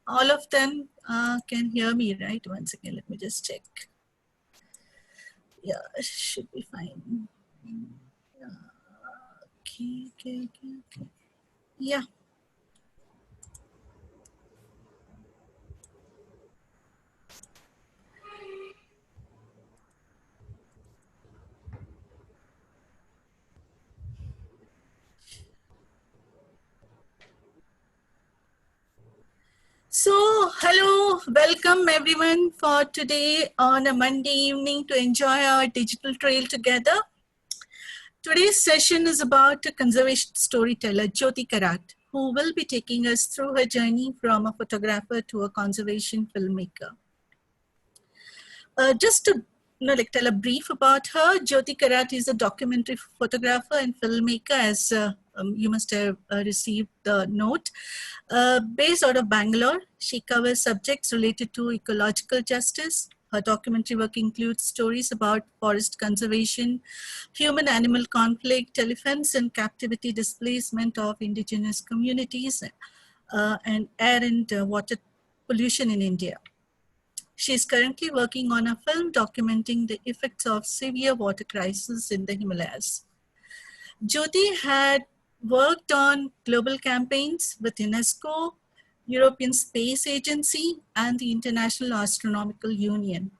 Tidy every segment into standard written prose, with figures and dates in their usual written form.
all of them can hear me, right? Once again, let me just check. Yeah, should be fine. Okay. Yeah. So, hello, welcome everyone for today on a Monday evening to enjoy our digital trail together. Today's session is about a conservation storyteller, Jyothy Karat, who will be taking us through her journey from a photographer to a conservation filmmaker. Just to tell a brief about her, Jyothy Karat is a documentary photographer and filmmaker, as you must have received the note. Based out of Bangalore, she covers subjects related to ecological justice. Her documentary work includes stories about forest conservation, human-animal conflict, elephants and captivity, displacement of indigenous communities, and air and water pollution in India. She is currently working on a film documenting the effects of severe water crisis in the Himalayas. Jyothy had worked on global campaigns with UNESCO, European Space Agency, and the International Astronomical Union.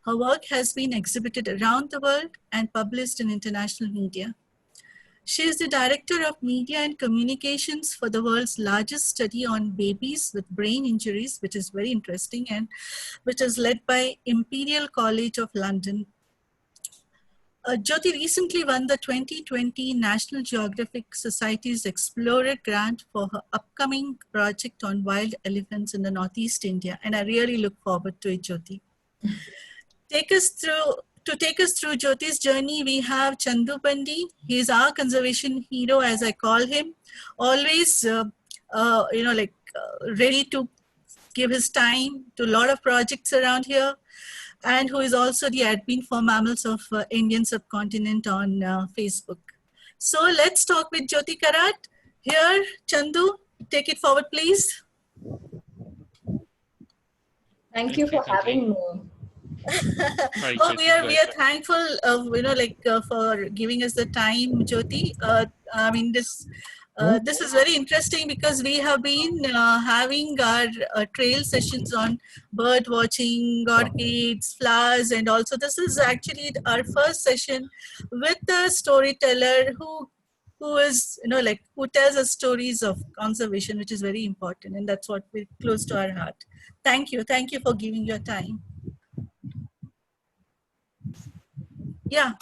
Her work has been exhibited around the world and published in international media. She is the Director of Media and Communications for the world's largest study on babies with brain injuries, which is very interesting, and which is led by Imperial College of London. Jyothy recently won the 2020 National Geographic Society's Explorer grant for her upcoming project on wild elephants in the Northeast India, and I really look forward to it, Jyothy. To take us through Jyothy's journey, we have Chandu Bandi. He is our conservation hero, as I call him, always ready to give his time to a lot of projects around here, and who is also the admin for Mammals of Indian Subcontinent on Facebook. So let's talk with Jyothy Karat. Here, Chandu, take it forward, please. Thank you for having me. Oh, we are thankful, for giving us the time, Jyothy. I mean, this is very interesting because we have been having our trail sessions on bird watching, orchids, flowers, and also this is actually our first session with a storyteller who is, who tells us stories of conservation, which is very important, and that's what we're close to our heart. Thank you for giving your time. Yeah.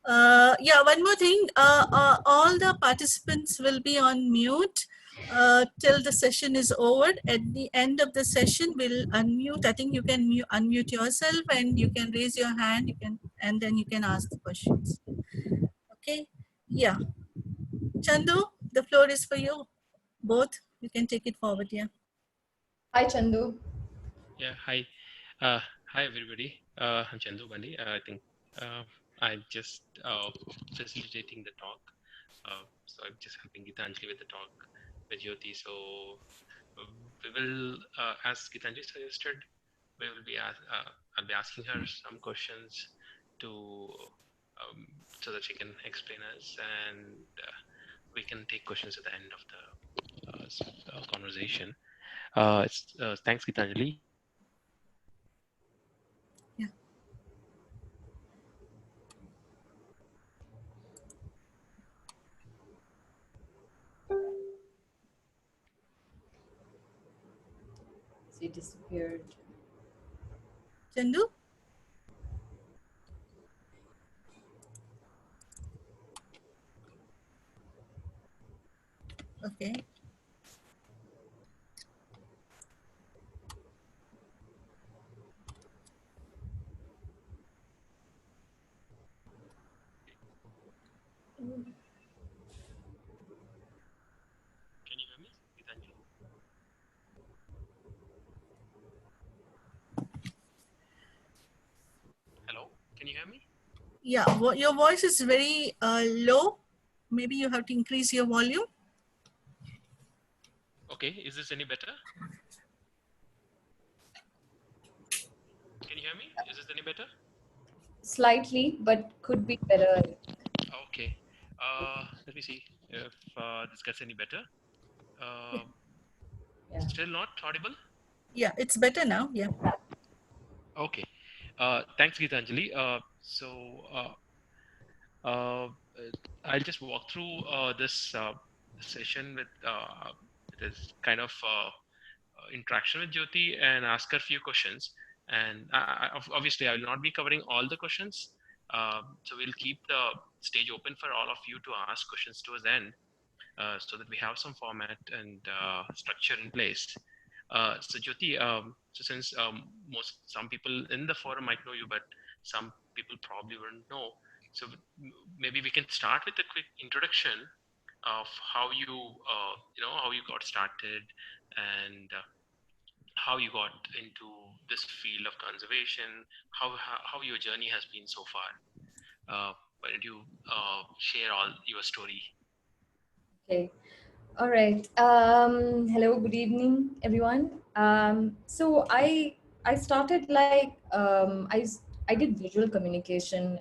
One more thing. All the participants will be on mute till the session is over. At the end of the session, we'll unmute. I think you can unmute yourself and you can raise your hand. And then you can ask the questions. Okay. Yeah. Chandu, the floor is for you. Both. You can take it forward. Yeah. Hi, Chandu. Yeah. Hi. Hi, everybody. I'm Chandu Bandi. I think. I'm just facilitating the talk. So I'm just helping Gitanjali with the talk with Jyothy. So we will, as Gitanjali suggested, we will be I'll be asking her some questions to so that she can explain us, and we can take questions at the end of the conversation. Thanks, Gitanjali. She disappeared. Chandu? Okay. Can you hear me, Gitanjali? Hello, can you hear me? Yeah, your voice is very low. Maybe you have to increase your volume. Okay, is this any better? you hear me? Is this any better? Slightly, but could be better. Okay. Let me see if this gets any better. Yeah. Still not audible? Yeah, it's better now. Yeah. Okay. Thanks, Geetanjali. Uh, I'll just walk through this session with this kind of interaction with Jyothy and ask her a few questions. And obviously, I will not be covering all the questions. So we'll keep the stage open for all of you to ask questions towards the end, so that we have some format and structure in place. So Jyothy, so since some people in the forum might know you, but some people probably wouldn't know. So maybe we can start with a quick introduction of how how you got started, and how you got into this field of conservation, how your journey has been so far. Why don't you share all your story? Okay. All right. Hello. Good evening, everyone. So I started like I did visual communication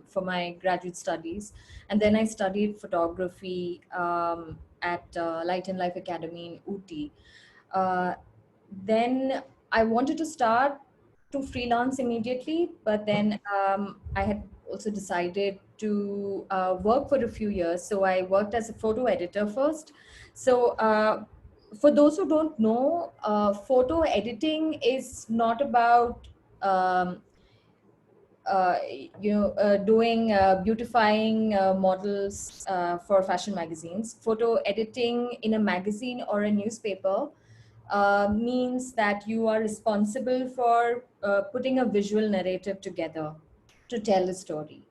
for my graduate studies, and then I studied photography at Light and Life Academy in Ooty. Uh, then I wanted to start to freelance immediately, but then I had also decided to work for a few years. So I worked as a photo editor first. So for those who don't know, photo editing is not about um, doing beautifying models for fashion magazines. Photo editing in a magazine or a newspaper means that you are responsible for putting a visual narrative together to tell a story.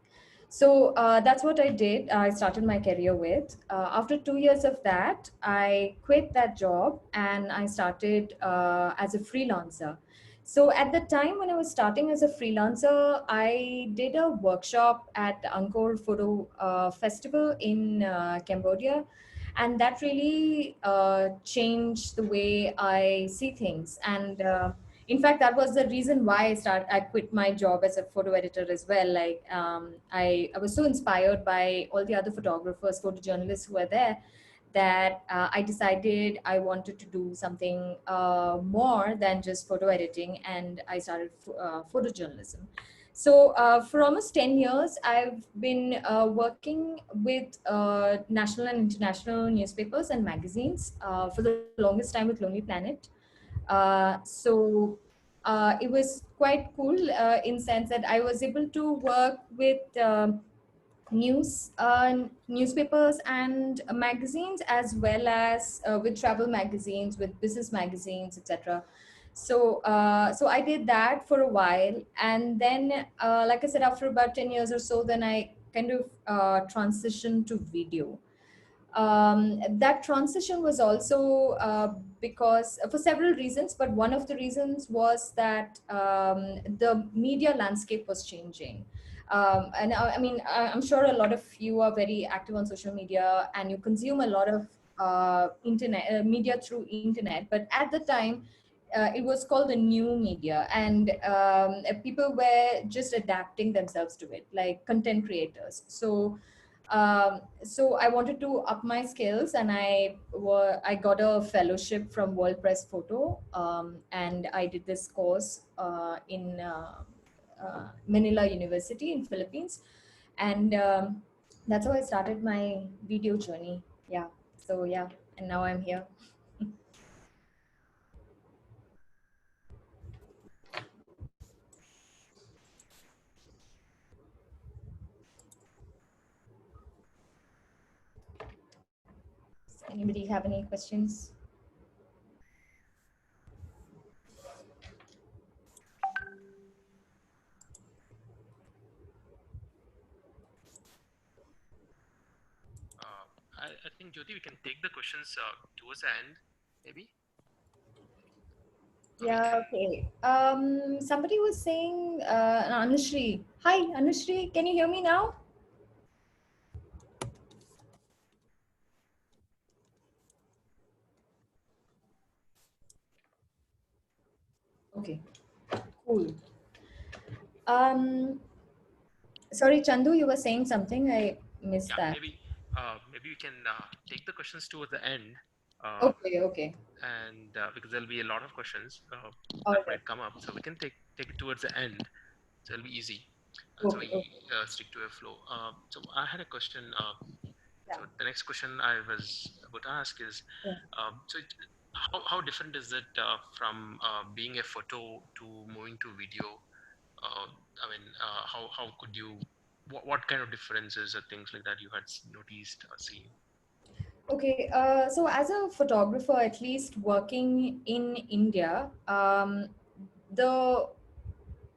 So that's what I did. I started my career with. After 2 years of that, I quit that job and I started as a freelancer. So at the time when I was starting as a freelancer, I did a workshop at Angkor Photo Festival in Cambodia, and that really changed the way I see things. And in fact, that was the reason why I quit my job as a photo editor as well. Like I was so inspired by all the other photographers, photojournalists who were there, that I decided I wanted to do something more than just photo editing, and I started photojournalism. So for almost 10 years, I've been working with national and international newspapers and magazines, for the longest time with Lonely Planet. So it was quite cool in sense that I was able to work with newspapers and magazines, as well as with travel magazines, with business magazines, etc. So I did that for a while, and then like I said, after about 10 years or so, then I kind of transitioned to video. That transition was also because for several reasons, but one of the reasons was that the media landscape was changing. I'm sure a lot of you are very active on social media and you consume a lot of internet media through internet. But at the time, it was called the new media, and people were just adapting themselves to it, like content creators. So I wanted to up my skills, and I got a fellowship from World Press Photo, and I did this course in Manila University in Philippines, and that's how I started my video journey. Yeah. So yeah, and now I'm here. Does anybody have any questions? I think, Jyothy, we can take the questions towards the end, maybe. Yeah, okay. Somebody was saying, Anushri. Hi, Anushri, can you hear me now? Okay, cool. Sorry, Chandu, you were saying something. I missed Yeah, that. maybe we can take the questions towards the end, Okay, okay. and because there'll be a lot of questions All that right. might come up, so we can take it towards the end, so it'll be easy. So Okay, we okay. stick to a flow. So I had a question. Yeah, So the next question I was about to ask is, yeah. how different is it from being a photo to moving to video? I mean, how could you, what kind of differences or things like that you had noticed or seen? Okay, so as a photographer, at least working in India, the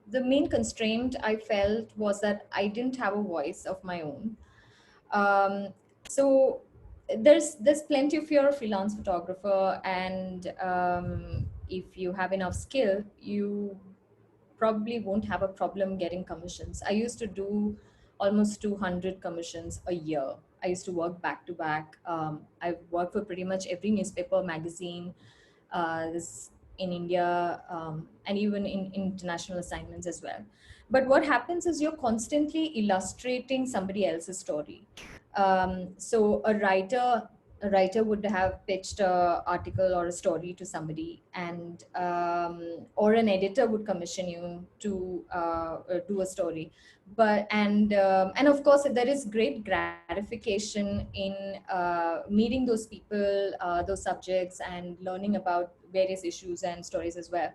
the main constraint I felt was that I didn't have a voice of my own. So there's plenty if you're a freelance photographer, and if you have enough skill, you probably won't have a problem getting commissions. I used to do almost 200 commissions a year. I used to work back to back. I worked for pretty much every newspaper, magazine, this in India, and even in international assignments as well. But what happens is you're constantly illustrating somebody else's story. So a writer would have pitched a article or a story to somebody, and or an editor would commission you to do a story. But and of course there is great gratification in meeting those people, those subjects, and learning about various issues and stories as well.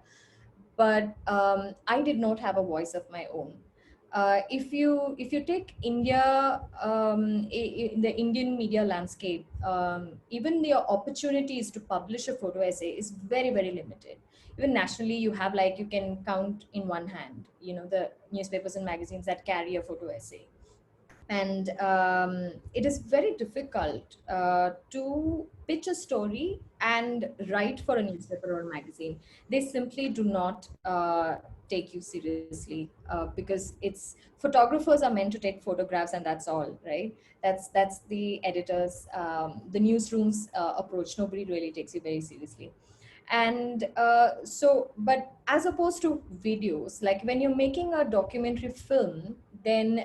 But I did not have a voice of my own. If you take India, the Indian media landscape, even the opportunities to publish a photo essay is very, very limited. Even nationally, you have, like, you can count in one hand, the newspapers and magazines that carry a photo essay. And it is very difficult to pitch a story and write for a newspaper or a magazine. They simply do not take you seriously, because it's photographers are meant to take photographs, and that's all, right? That's the editors, the newsrooms approach. Nobody really takes you very seriously. And but as opposed to videos, like when you're making a documentary film, then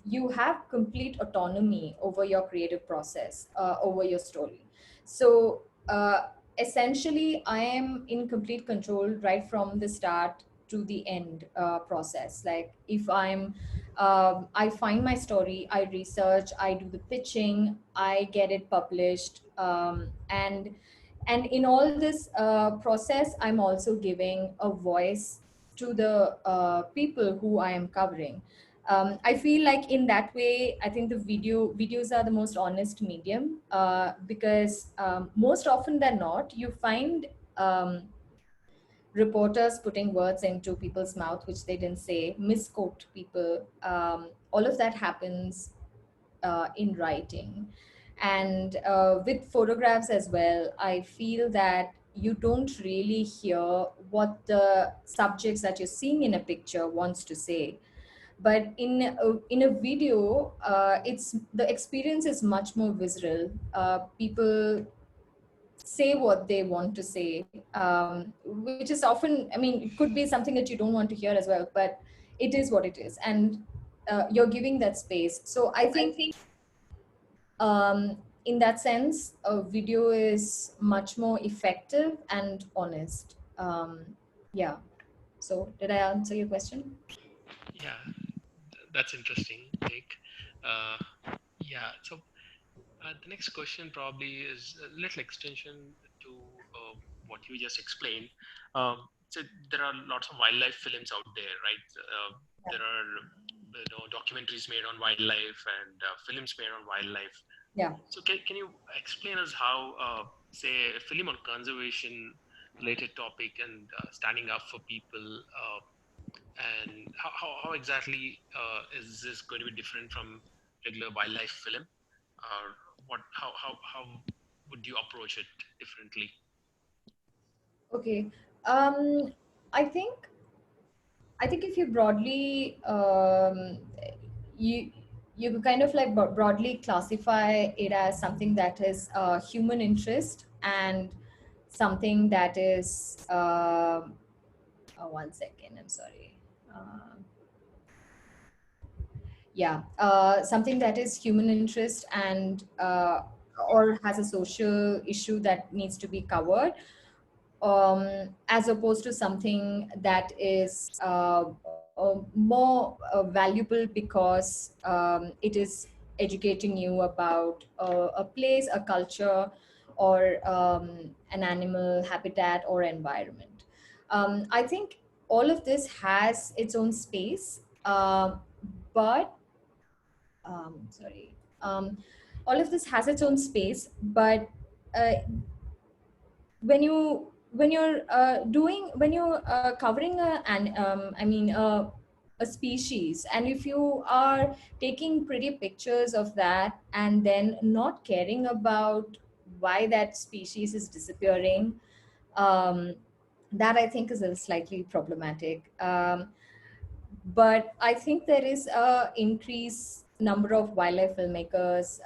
you have complete autonomy over your creative process, over your story. So essentially I am in complete control right from the start to the end process. Like if I find my story, I research, I do the pitching, I get it published, and in all this process, I'm also giving a voice to the people who I am covering. I feel like in that way, I think the videos are the most honest medium, because most often than not, you find reporters putting words into people's mouth which they didn't say, misquote people. All of that happens in writing. And with photographs as well, I feel that you don't really hear what the subjects that you're seeing in a picture wants to say. But in a video, it's the experience is much more visceral. People say what they want to say, which is often, I mean, it could be something that you don't want to hear as well, but it is what it is. And you're giving that space. So I think in that sense, a video is much more effective and honest. Yeah. So did I answer your question? Yeah, that's interesting, Nick. Uh, yeah, so the next question probably is a little extension to what you just explained. So there are lots of wildlife films out there, right? There are documentaries made on wildlife and films made on wildlife. Yeah. So can you explain us how, say, a film on conservation related topic and standing up for people, and how exactly is this going to be different from regular wildlife film? Or how would you approach it differently? Okay. Um, I think I think if you broadly you you kind of like broadly classify it as something that is human interest, and something that is oh, 1 second, I'm sorry. Yeah, something that is human interest and or has a social issue that needs to be covered, as opposed to something that is more valuable because it is educating you about a place, a culture, or an animal habitat or environment. I think all of this has its own space, but sorry, all of this has its own space, but uh, when you're covering a species, and if you are taking pretty pictures of that and then not caring about why that species is disappearing, um, that I think is a slightly problematic. But I think there is a increased number of wildlife filmmakers,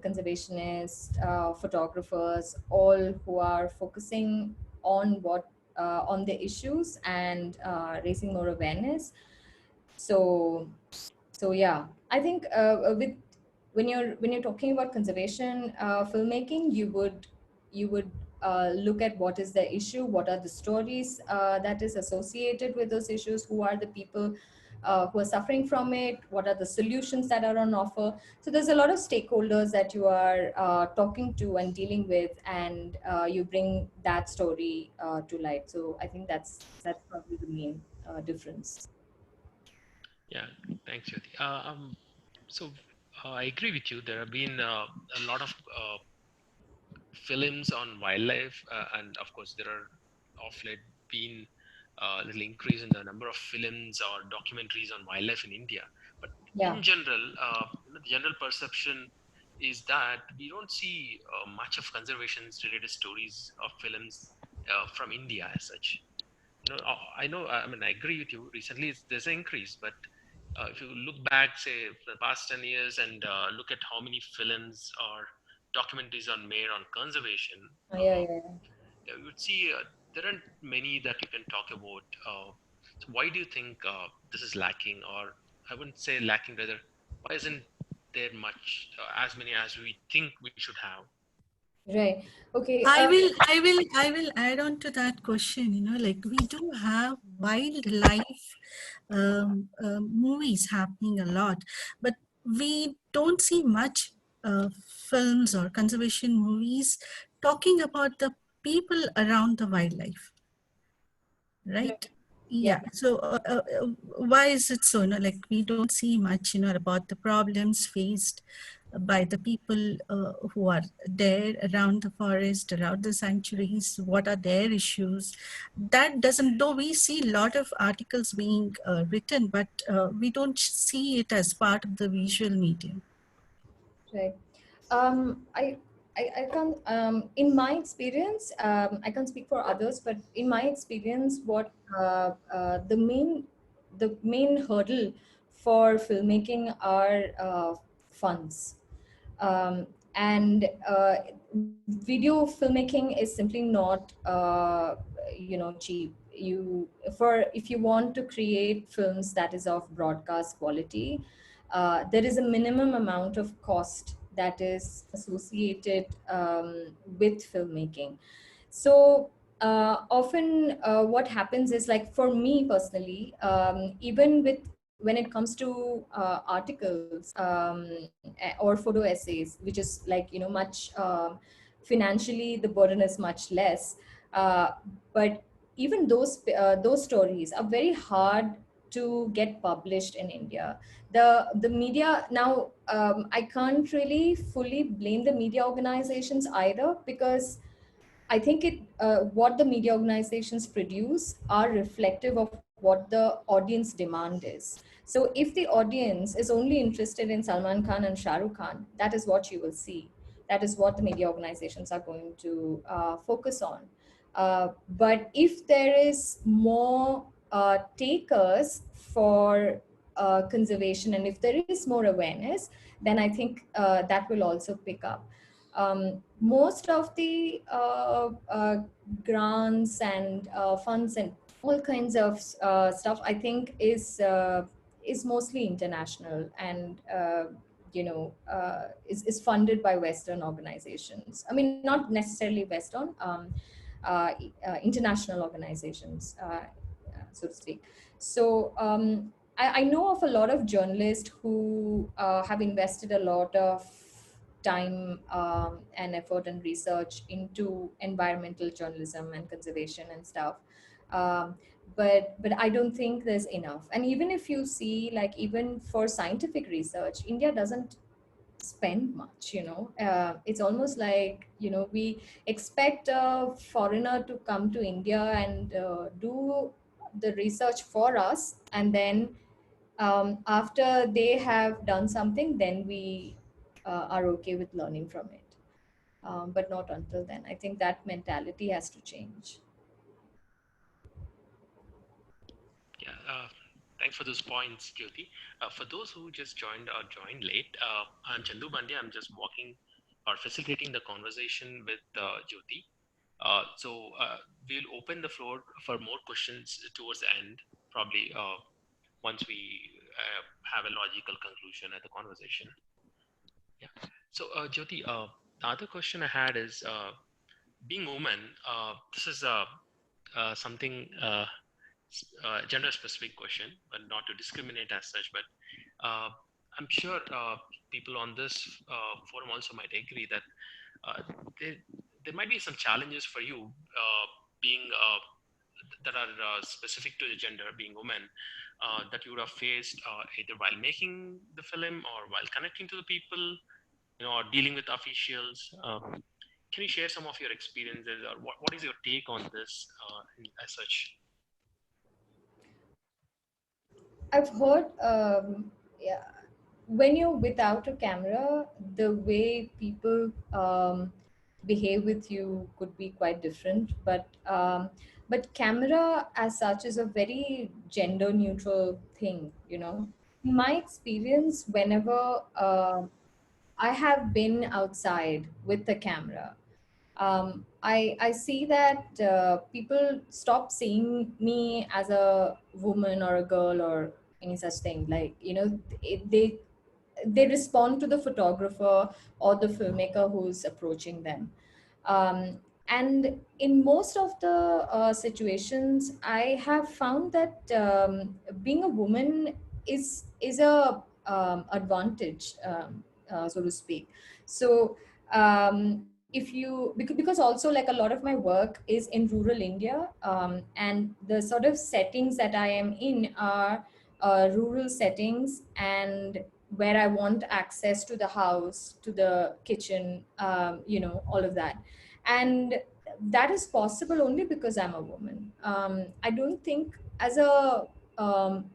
conservationists, photographers, all who are focusing on on the issues and raising more awareness. So, so yeah, I think with when you're talking about conservation filmmaking, you would look at what is the issue, what are the stories that is associated with those issues, who are the people who are suffering from it, what are the solutions that are on offer. So there's a lot of stakeholders that you are talking to and dealing with, and you bring that story to light. So I think that's probably the main difference. Yeah, thanks, Jyoti. So I agree with you. There have been a lot of films on wildlife, and of course, there are of late been a little increase in the number of films or documentaries on wildlife in India. But Yeah. in general, the general perception is that we don't see much of conservation related stories of films from India as such. I know, I mean, I agree with you. Recently, there's an increase, but if you look back, say, for the past 10 years and look at how many films or documentaries are made on conservation, Yeah, yeah, yeah. yeah, you would see there aren't many that you can talk about. So why do you think this is lacking? Or I wouldn't say lacking, rather, why isn't there much, as many as we think we should have? Right. Okay. I will add on to that question. Like we do have wildlife movies happening a lot, but we don't see much films or conservation movies talking about the people around the wildlife, Right. right? Yeah. Yeah. So why is it so? Like we don't see much, about the problems faced by the people who are there around the forest, around the sanctuaries. What are their issues? That doesn't. Though we see a lot of articles being written, but we don't see it as part of the visual medium. Right. Um, I, I can't, in my experience, I can't speak for others, but in my experience, the main hurdle for filmmaking are funds. And video filmmaking is simply not, cheap. If you want to create films that is of broadcast quality, there is a minimum amount of cost that is associated with filmmaking. So often what happens is, like, for me personally, even with when it comes to articles, or photo essays, which is, like, much financially the burden is much less, uh, but even those stories are very hard to get published in India. The media now, I can't really fully blame the media organizations either, because I think what the media organizations produce are reflective of what the audience demand is. So if the audience is only interested in Salman Khan and Shah Rukh Khan, that is what you will see. That is what the media organizations are going to focus on. But if there is more takers for conservation, and if there is more awareness, then I think that will also pick up. Most of the grants and funds and all kinds of stuff, I think, is mostly international and is funded by Western organizations. I mean, not necessarily Western, international organizations, so to speak. So I know of a lot of journalists who have invested a lot of time and effort and research into environmental journalism and conservation and stuff. Um, but I don't think there's enough. And even if you see, like, even for scientific research, India doesn't spend much. It's almost like, we expect a foreigner to come to India and do the research for us, and then after they have done something, then we are okay with learning from it, but not until then. I think that mentality has to change. Yeah, thanks for those points, Jyoti. For those who just joined late, I'm Chandu Bandi. I'm just walking or facilitating the conversation with Jyoti. So we'll open the floor for more questions towards the end, probably once we have a logical conclusion at the conversation. Yeah. So Jyoti, the other question I had is being a woman. This is something. Gender specific question, but not to discriminate as such, but I'm sure people on this forum also might agree that uh, there, there might be some challenges for you being that are specific to the gender, being women, that you would have faced either while making the film or while connecting to the people, or dealing with officials. Can you share some of your experiences, or what is your take on this as such? I've heard, yeah, when you're without a camera, the way people behave with you could be quite different. But camera as such is a very gender neutral thing. In my experience, whenever I have been outside with the camera, I see that people stop seeing me as a woman or a girl or any such thing. Like, they respond to the photographer or the filmmaker who's approaching them. Um, and in most of the situations, I have found that being a woman is a advantage, so to speak. So if you because also, like, a lot of my work is in rural India, and the sort of settings that I am in are rural settings, and where I want access to the house, to the kitchen, all of that. And that is possible only because I'm a woman. I don't think as a um,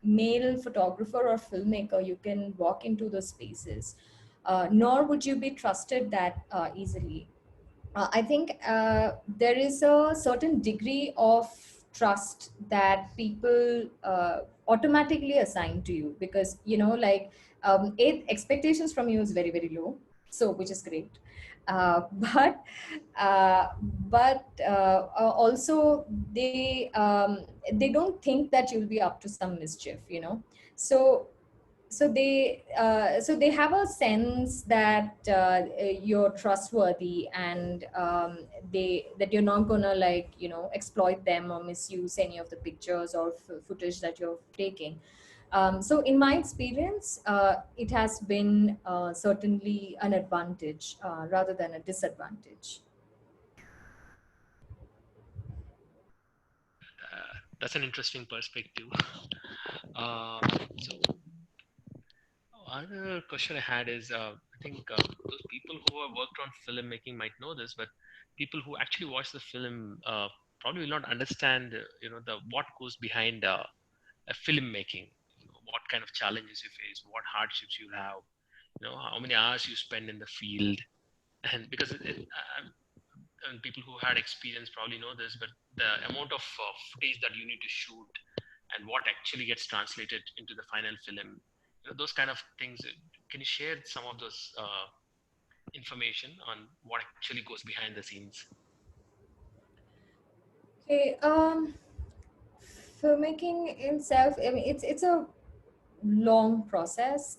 male photographer or filmmaker you can walk into those spaces, nor would you be trusted that easily. I think there is a certain degree of trust that people automatically assign to you, because, expectations from you is very, very low, so which is great. uh, but also they don't think that you'll be up to some mischief. So they have a sense that you're trustworthy, and that you're not gonna, like, exploit them or misuse any of the pictures or footage that you're taking. So in my experience, it has been certainly an advantage rather than a disadvantage. That's an interesting perspective. So another question I had is, I think those people who have worked on filmmaking might know this, but people who actually watch the film probably will not understand, the what goes behind a filmmaking. What kind of challenges you face, what hardships you have, how many hours you spend in the field, and because and people who had experience probably know this, but the amount of footage that you need to shoot and what actually gets translated into the final film, those kind of things. Can you share some of those information on what actually goes behind the scenes? Okay, filmmaking itself, I mean, it's a long process.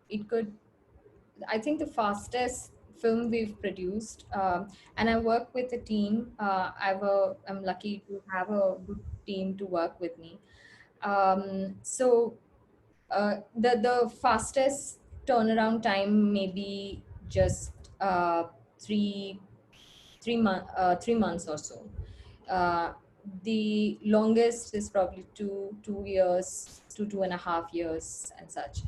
It could, I think the fastest film we've produced, and I work with a team. I'm lucky to have a good team to work with me. The fastest turnaround time maybe just three 3 months or so. Uh, the longest is probably 2 years to 2.5 years and such.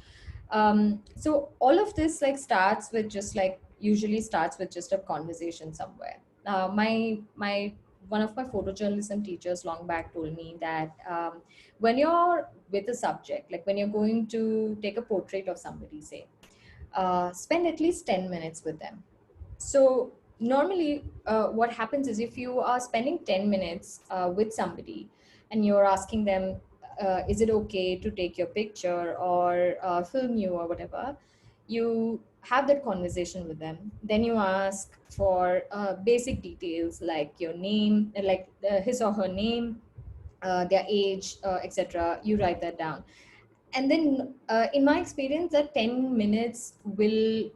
So all of this like starts with just like usually starts with just a conversation somewhere. My one of my photojournalism teachers long back told me that when you're with a subject, like when you're going to take a portrait of somebody, say, spend at least 10 minutes with them. So normally, what happens is if you are spending 10 minutes with somebody and you're asking them, is it okay to take your picture or film you or whatever, you have that conversation with them. Then you ask for basic details like your name, like his or her name, their age, etc. You write that down. And then, in my experience, that 10 minutes will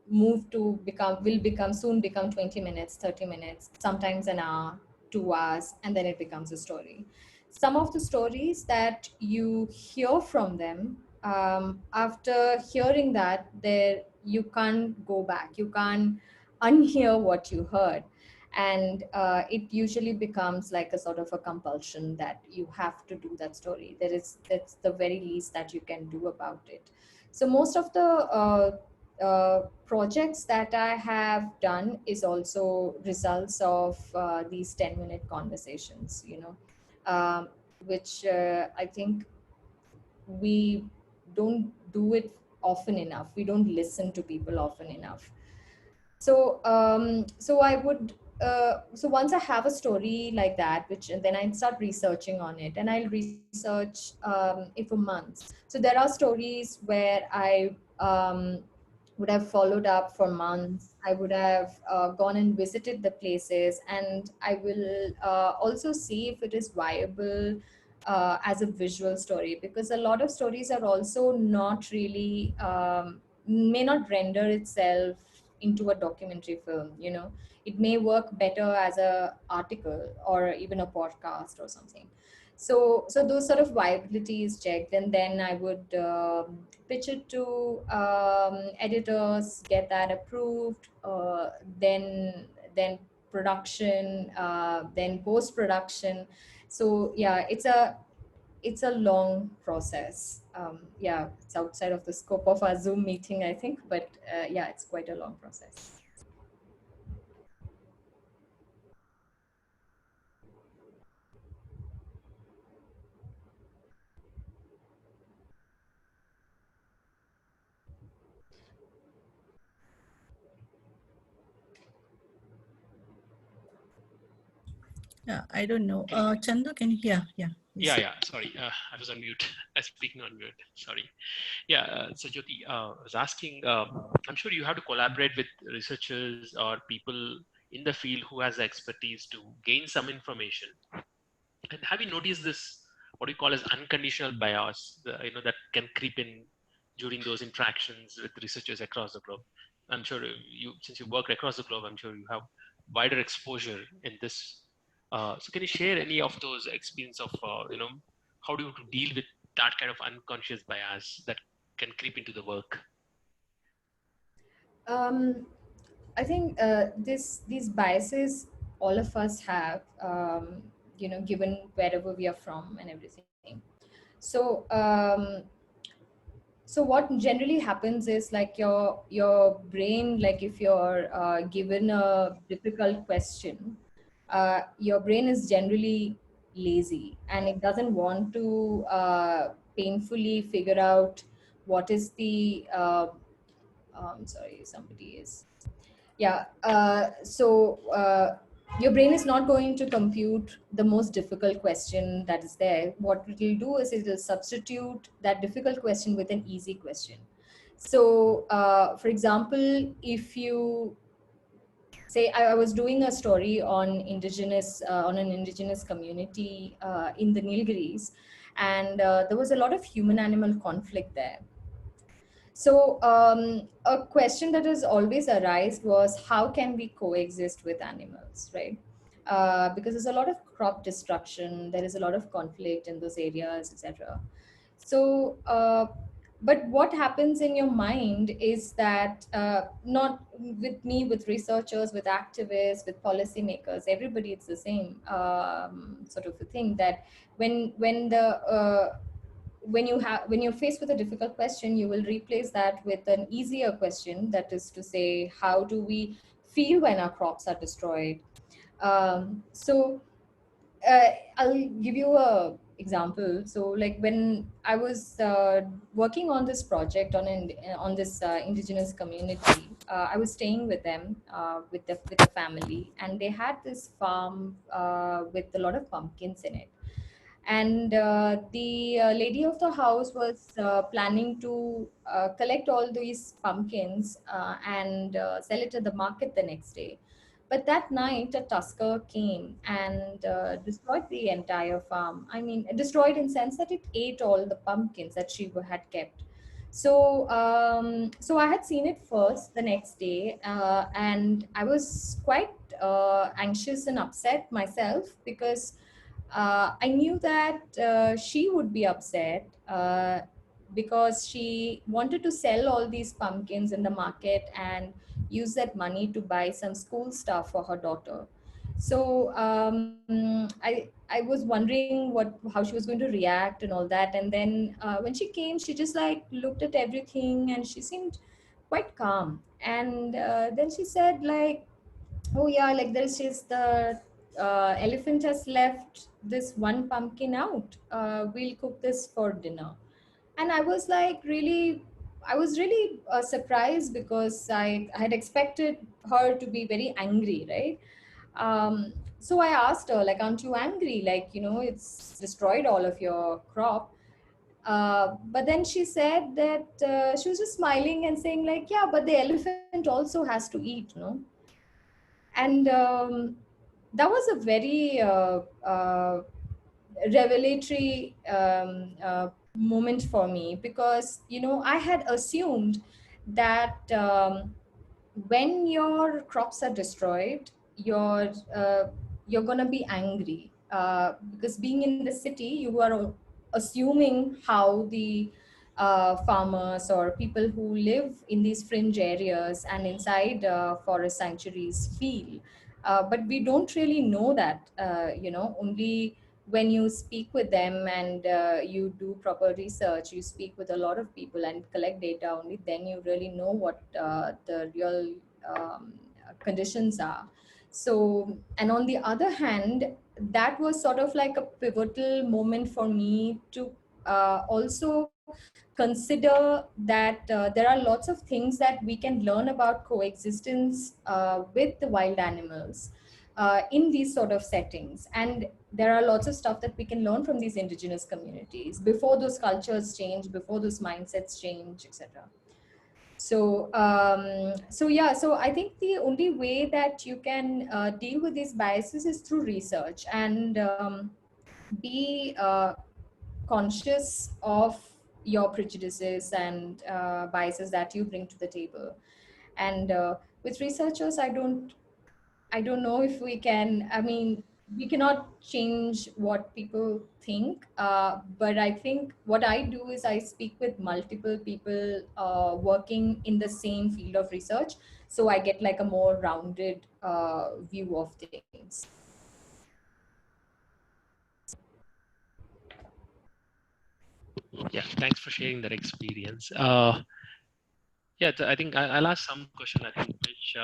become soon become 20 minutes, 30 minutes, sometimes an hour, 2 hours, and then it becomes a story. Some of the stories that you hear from them, after hearing that, there you can't go back, you can't unhear what you heard. And it usually becomes like a sort of a compulsion that you have to do that story. That's the very least that you can do about it. So most of the projects that I have done is also results of these 10-minute conversations, um, which I think we don't do it often enough. We don't listen to people often enough. So I would so once I have a story like that, which and then I start researching on it, and I'll research it for months. So there are stories where I would have followed up for months. I would have gone and visited the places, and I will also see if it is viable as a visual story, because a lot of stories are also not really may not render itself into a documentary film. It may work better as a article or even a podcast or something. So those sort of viability is checked, and then I would pitch it to editors, get that approved, then production, then post production. So yeah, it's a long process. Yeah, it's outside of the scope of our Zoom meeting, I think, but yeah, it's quite a long process. Yeah, I don't know. Chandu, can you hear? Yeah. Yeah, yeah. Sorry, I was on mute. I was speaking on mute. Sorry. Yeah. So Jyothy, I was asking. I'm sure you have to collaborate with researchers or people in the field who has the expertise to gain some information. And have you noticed this? What you call as unconditional bias? That can creep in during those interactions with researchers across the globe. I'm sure since you work across the globe, I'm sure you have wider exposure in this. So can you share any of those experience of how do you deal with that kind of unconscious bias that can creep into the work? um, I think these biases all of us have, given wherever we are from and everything. So um, so what generally happens is like your brain, like if you're given a difficult question, your brain is generally lazy and it doesn't want to painfully figure out what is the sorry, somebody is yeah your brain is not going to compute the most difficult question that is there. What it will do is it will substitute that difficult question with an easy question. So for example, if you say I was doing a story on on an indigenous community in the Nilgiris, and there was a lot of human animal conflict there. So a question that has always arisen was, how can we coexist with animals, right? Because there's a lot of crop destruction, there is a lot of conflict in those areas, etc. So but what happens in your mind is that not with me, with researchers, with activists, with policymakers, everybody, it's the same sort of a thing, that when you're faced with a difficult question, you will replace that with an easier question, that is to say, how do we feel when our crops are destroyed? So I'll give you a example. So like when I was working on this project on this indigenous community, I was staying with them, with the family, and they had this farm with a lot of pumpkins in it. And the lady of the house was planning to collect all these pumpkins and sell it at the market the next day. But that night, a tusker came and destroyed the entire farm. I mean, destroyed in sense that it ate all the pumpkins that she had kept. So, so I had seen it first the next day, and I was quite anxious and upset myself, because I knew that she would be upset because she wanted to sell all these pumpkins in the market and use that money to buy some school stuff for her daughter. So I was wondering how she was going to react and all that. And then when she came, she just like looked at everything and she seemed quite calm. And then she said like, oh yeah, like there's just the elephant has left this one pumpkin out. We'll cook this for dinner. And I was like really, I was really surprised, because I had expected her to be very angry, right? So I asked her like, aren't you angry? Like, you know, it's destroyed all of your crop. But then she said that she was just smiling and saying like, yeah, but the elephant also has to eat, you know. And that was a very revelatory moment for me, because you know I had assumed that when your crops are destroyed, uh, you're gonna be angry, because being in the city, you are assuming how the farmers or people who live in these fringe areas and inside forest sanctuaries feel. But we don't really know that, you know, only when you speak with them and you do proper research, you speak with a lot of people and collect data, only then you really know what the real conditions are. So, and on the other hand, that was sort of like a pivotal moment for me to also consider that there are lots of things that we can learn about coexistence with the wild animals in these sort of settings. And there are lots of stuff that we can learn from these indigenous communities before those cultures change, before those mindsets change, etc. So so yeah, so I think the only way that you can deal with these biases is through research, and be conscious of your prejudices and biases that you bring to the table. And with researchers, I don't know if we can, I mean, we cannot change what people think, but I think what I do is I speak with multiple people working in the same field of research. So I get like a more rounded view of things. Yeah, thanks for sharing that experience. Yeah, I think I'll ask some question. I think which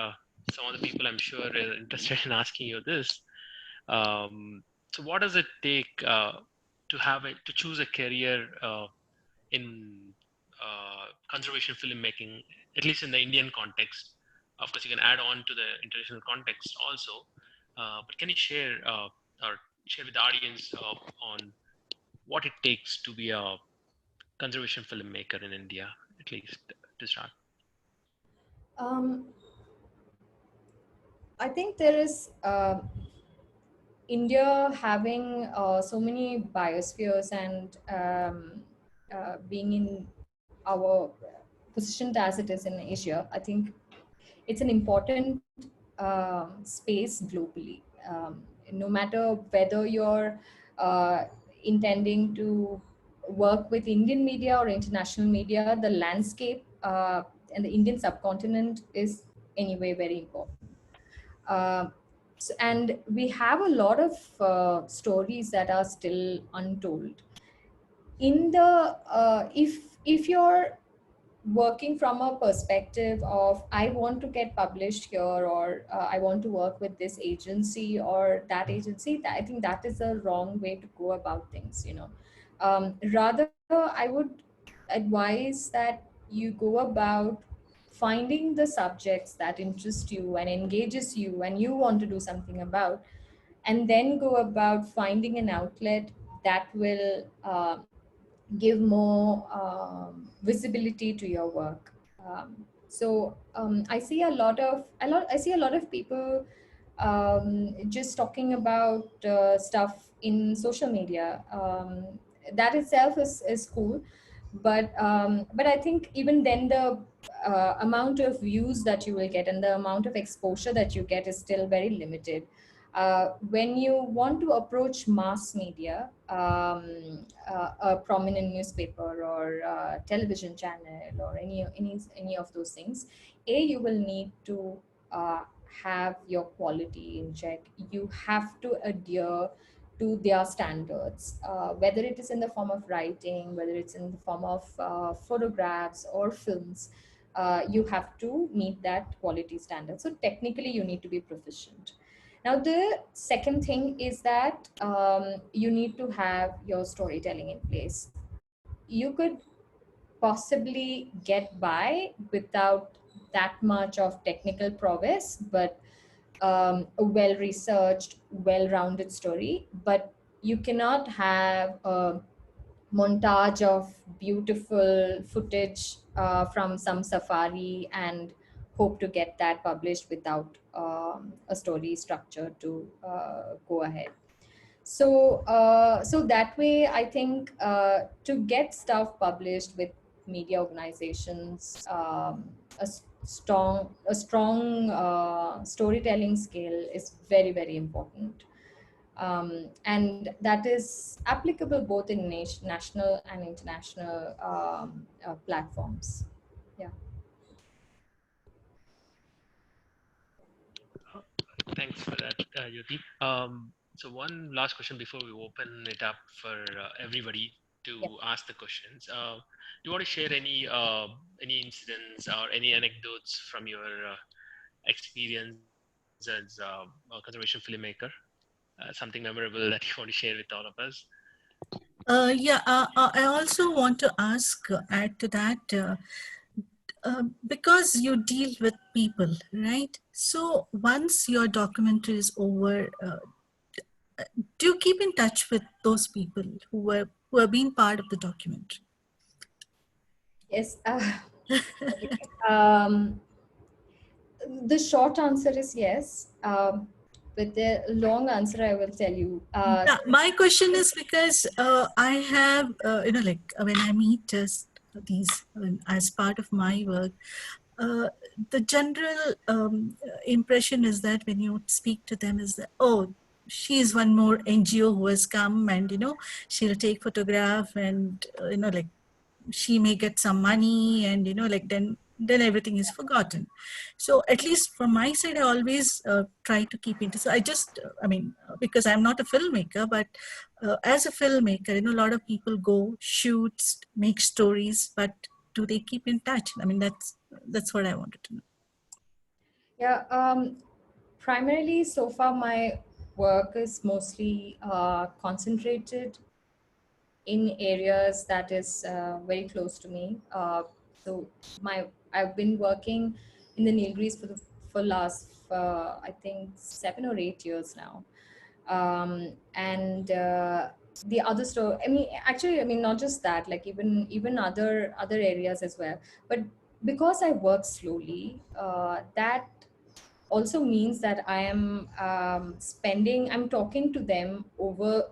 some of the people I'm sure are interested in asking you this. So, what does it take to choose a career in conservation filmmaking, at least in the Indian context? Of course, you can add on to the international context also. But can you share or share with the audience on what it takes to be a conservation filmmaker in India, at least to start? Um, I think there is India having so many biospheres and being in our positioned as it is in Asia, I think it's an important space globally. No matter whether you're uh, intending to work with Indian media or international media, the landscape and the Indian subcontinent is anyway very important. Uh, and we have a lot of stories that are still untold. In the if you're working from a perspective of I want to get published here, or I want to work with this agency or that agency, I think that is a wrong way to go about things, you know. Rather, I would advise that you go about finding the subjects that interest you and engages you and you want to do something about, and then go about finding an outlet that will give more visibility to your work. I see a lot of I see a lot of people just talking about stuff in social media. That itself is cool, but I think even then the amount of views that you will get and the amount of exposure that you get is still very limited. When you want to approach mass media, a prominent newspaper or television channel or any of those things, you will need to have your quality in check. You have to adhere to their standards, whether it is in the form of writing, whether it's in the form of photographs or films. You have to meet that quality standard. So technically, you need to be proficient. Now, the second thing is that you need to have your storytelling in place. You could possibly get by without that much of technical prowess, but a well researched, well rounded story. But you cannot have a montage of beautiful footage from some safari and hope to get that published without a story structure to go ahead. So that way, I think to get stuff published with media organizations, a strong storytelling skill is very, very important. And that is applicable both in national and international platforms. Yeah. Thanks for that, Jyoti. So one last question before we open it up for everybody to Yeah. ask the questions. Do you want to share any incidents or any anecdotes from your experience as a conservation filmmaker? Something memorable that you want to share with all of us? I also want to ask, add to that, because you deal with people, right? So once your documentary is over, do you keep in touch with those people who have been part of the documentary? Yes. Okay. The short answer is yes. But the long answer, I will tell you. Yeah, my question is because I have, like when I meet these as part of my work, the general impression is that when you speak to them is that, oh, she is one more NGO who has come and, she'll take photograph and, like she may get some money and, like then everything is forgotten. So at least from my side, I always try to keep into. So I just, because I'm not a filmmaker, but as a filmmaker, a lot of people go shoot, make stories, but do they keep in touch? I mean, that's what I wanted to know. Yeah. Primarily, so far, my work is mostly concentrated in areas that is very close to me. So I've been working in the Nilgiris for last I think 7 or 8 years now, and the other store. I mean, not just that. Like even other areas as well. But because I work slowly, that also means that I am I'm talking to them over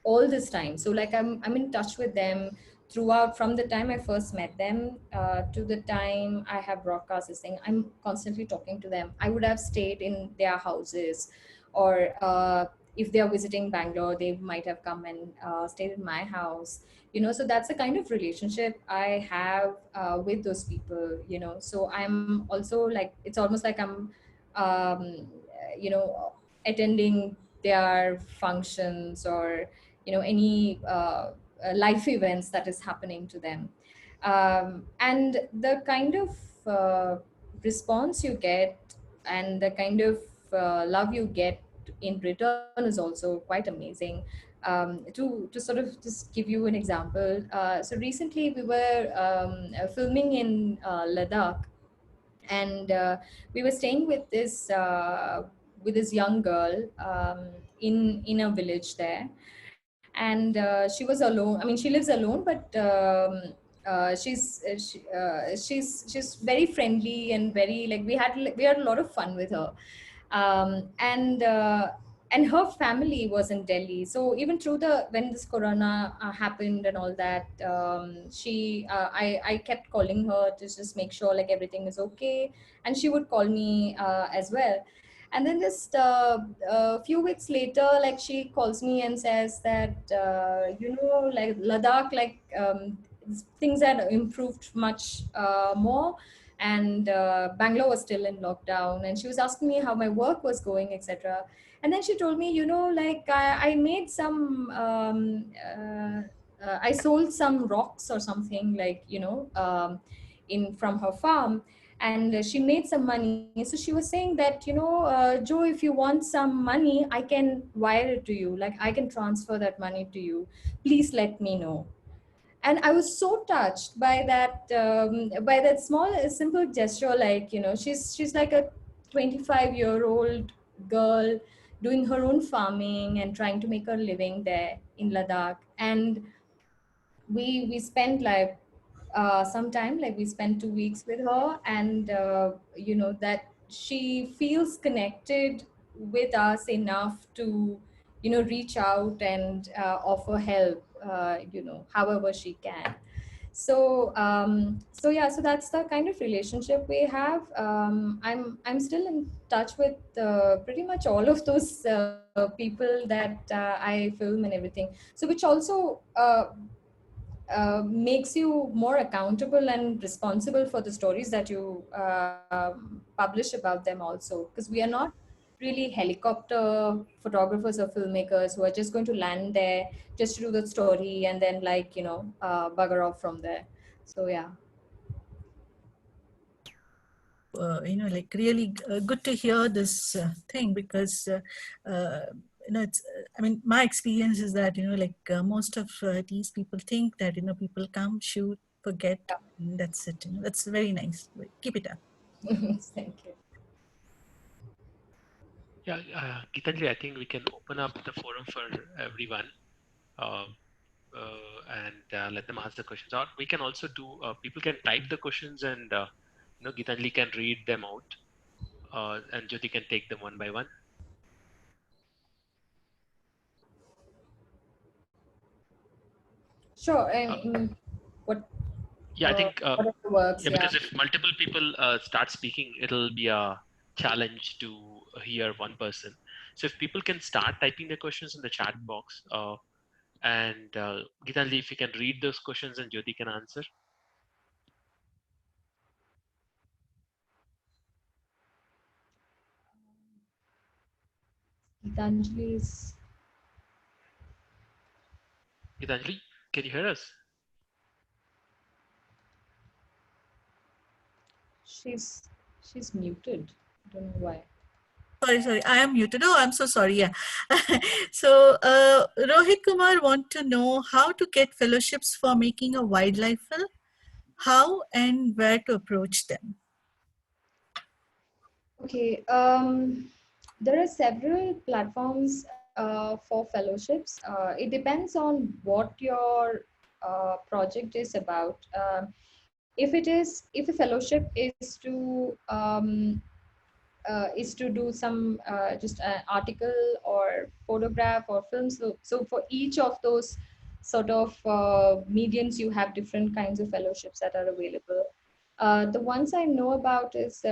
all this time. So like I'm in touch with them throughout, from the time I first met them to the time I have broadcast this thing. I'm constantly talking to them. I would have stayed in their houses, or if they are visiting Bangalore, they might have come and stayed in my house. So that's the kind of relationship I have with those people. So I'm also like, it's almost like I'm attending their functions, or any life events that is happening to them. And the kind of response you get, and the kind of love you get in return is also quite amazing. To sort of just give you an example, so recently we were filming in Ladakh, and we were staying with this young girl in a village there. And she was alone. I mean, she lives alone, but she's very friendly, and very, like, we had a lot of fun with her. Um, and uh, and her family was in Delhi. So even through the when this corona happened and all that, I kept calling her to just make sure like everything is okay, and she would call me as well. And then just a few weeks later, like, she calls me and says that like Ladakh, like, things had improved much more, and Bangalore was still in lockdown, and she was asking me how my work was going, etc. And then she told me, like, I made some I sold some rocks or something, like, in from her farm, and she made some money. So she was saying that, Joe, if you want some money, I can wire it to you, like I can transfer that money to you, please let me know. And I was so touched by that small simple gesture. Like, she's like a 25-year-old girl doing her own farming and trying to make her living there in Ladakh. And we spent like some time, like we spent 2 weeks with her, and that she feels connected with us enough to reach out and offer help, however she can. So yeah, so that's the kind of relationship we have. I'm still in touch with pretty much all of those people that I film and everything. So which also makes you more accountable and responsible for the stories that you publish about them also, because we are not really helicopter photographers or filmmakers who are just going to land there just to do the story and then, like, bugger off from there. So yeah. Like really good to hear this thing, because it's I mean, my experience is that like most of these people think that people come, shoot, forget, and that's it. That's very nice. Keep it up. Thank you. Yeah, Gitanjali, I think we can open up the forum for everyone, uh, and let them ask the questions. Or we can also do, people can type the questions, and Gitanjali can read them out, and Jyoti can take them one by one. Sure. What Yeah, I think, whatever works. yeah, Yeah. because if multiple people start speaking, it'll be a challenge to hear one person. So if people can start typing their questions in the chat box, and Gitanjali, if you can read those questions and Jyoti can answer. Gitanjali's Gitanjali, can you hear us? she's she's muted. I don't know why. Sorry, I am muted. Oh, I'm so sorry. Yeah. So Rohit Kumar want to know how to get fellowships for making a wildlife film, how and where to approach them. Okay. There are several platforms for fellowships. It depends on what your project is about. If a fellowship is to is to do some just an article or photograph or film. So for each of those sort of mediums, you have different kinds of fellowships that are available. The ones I know about is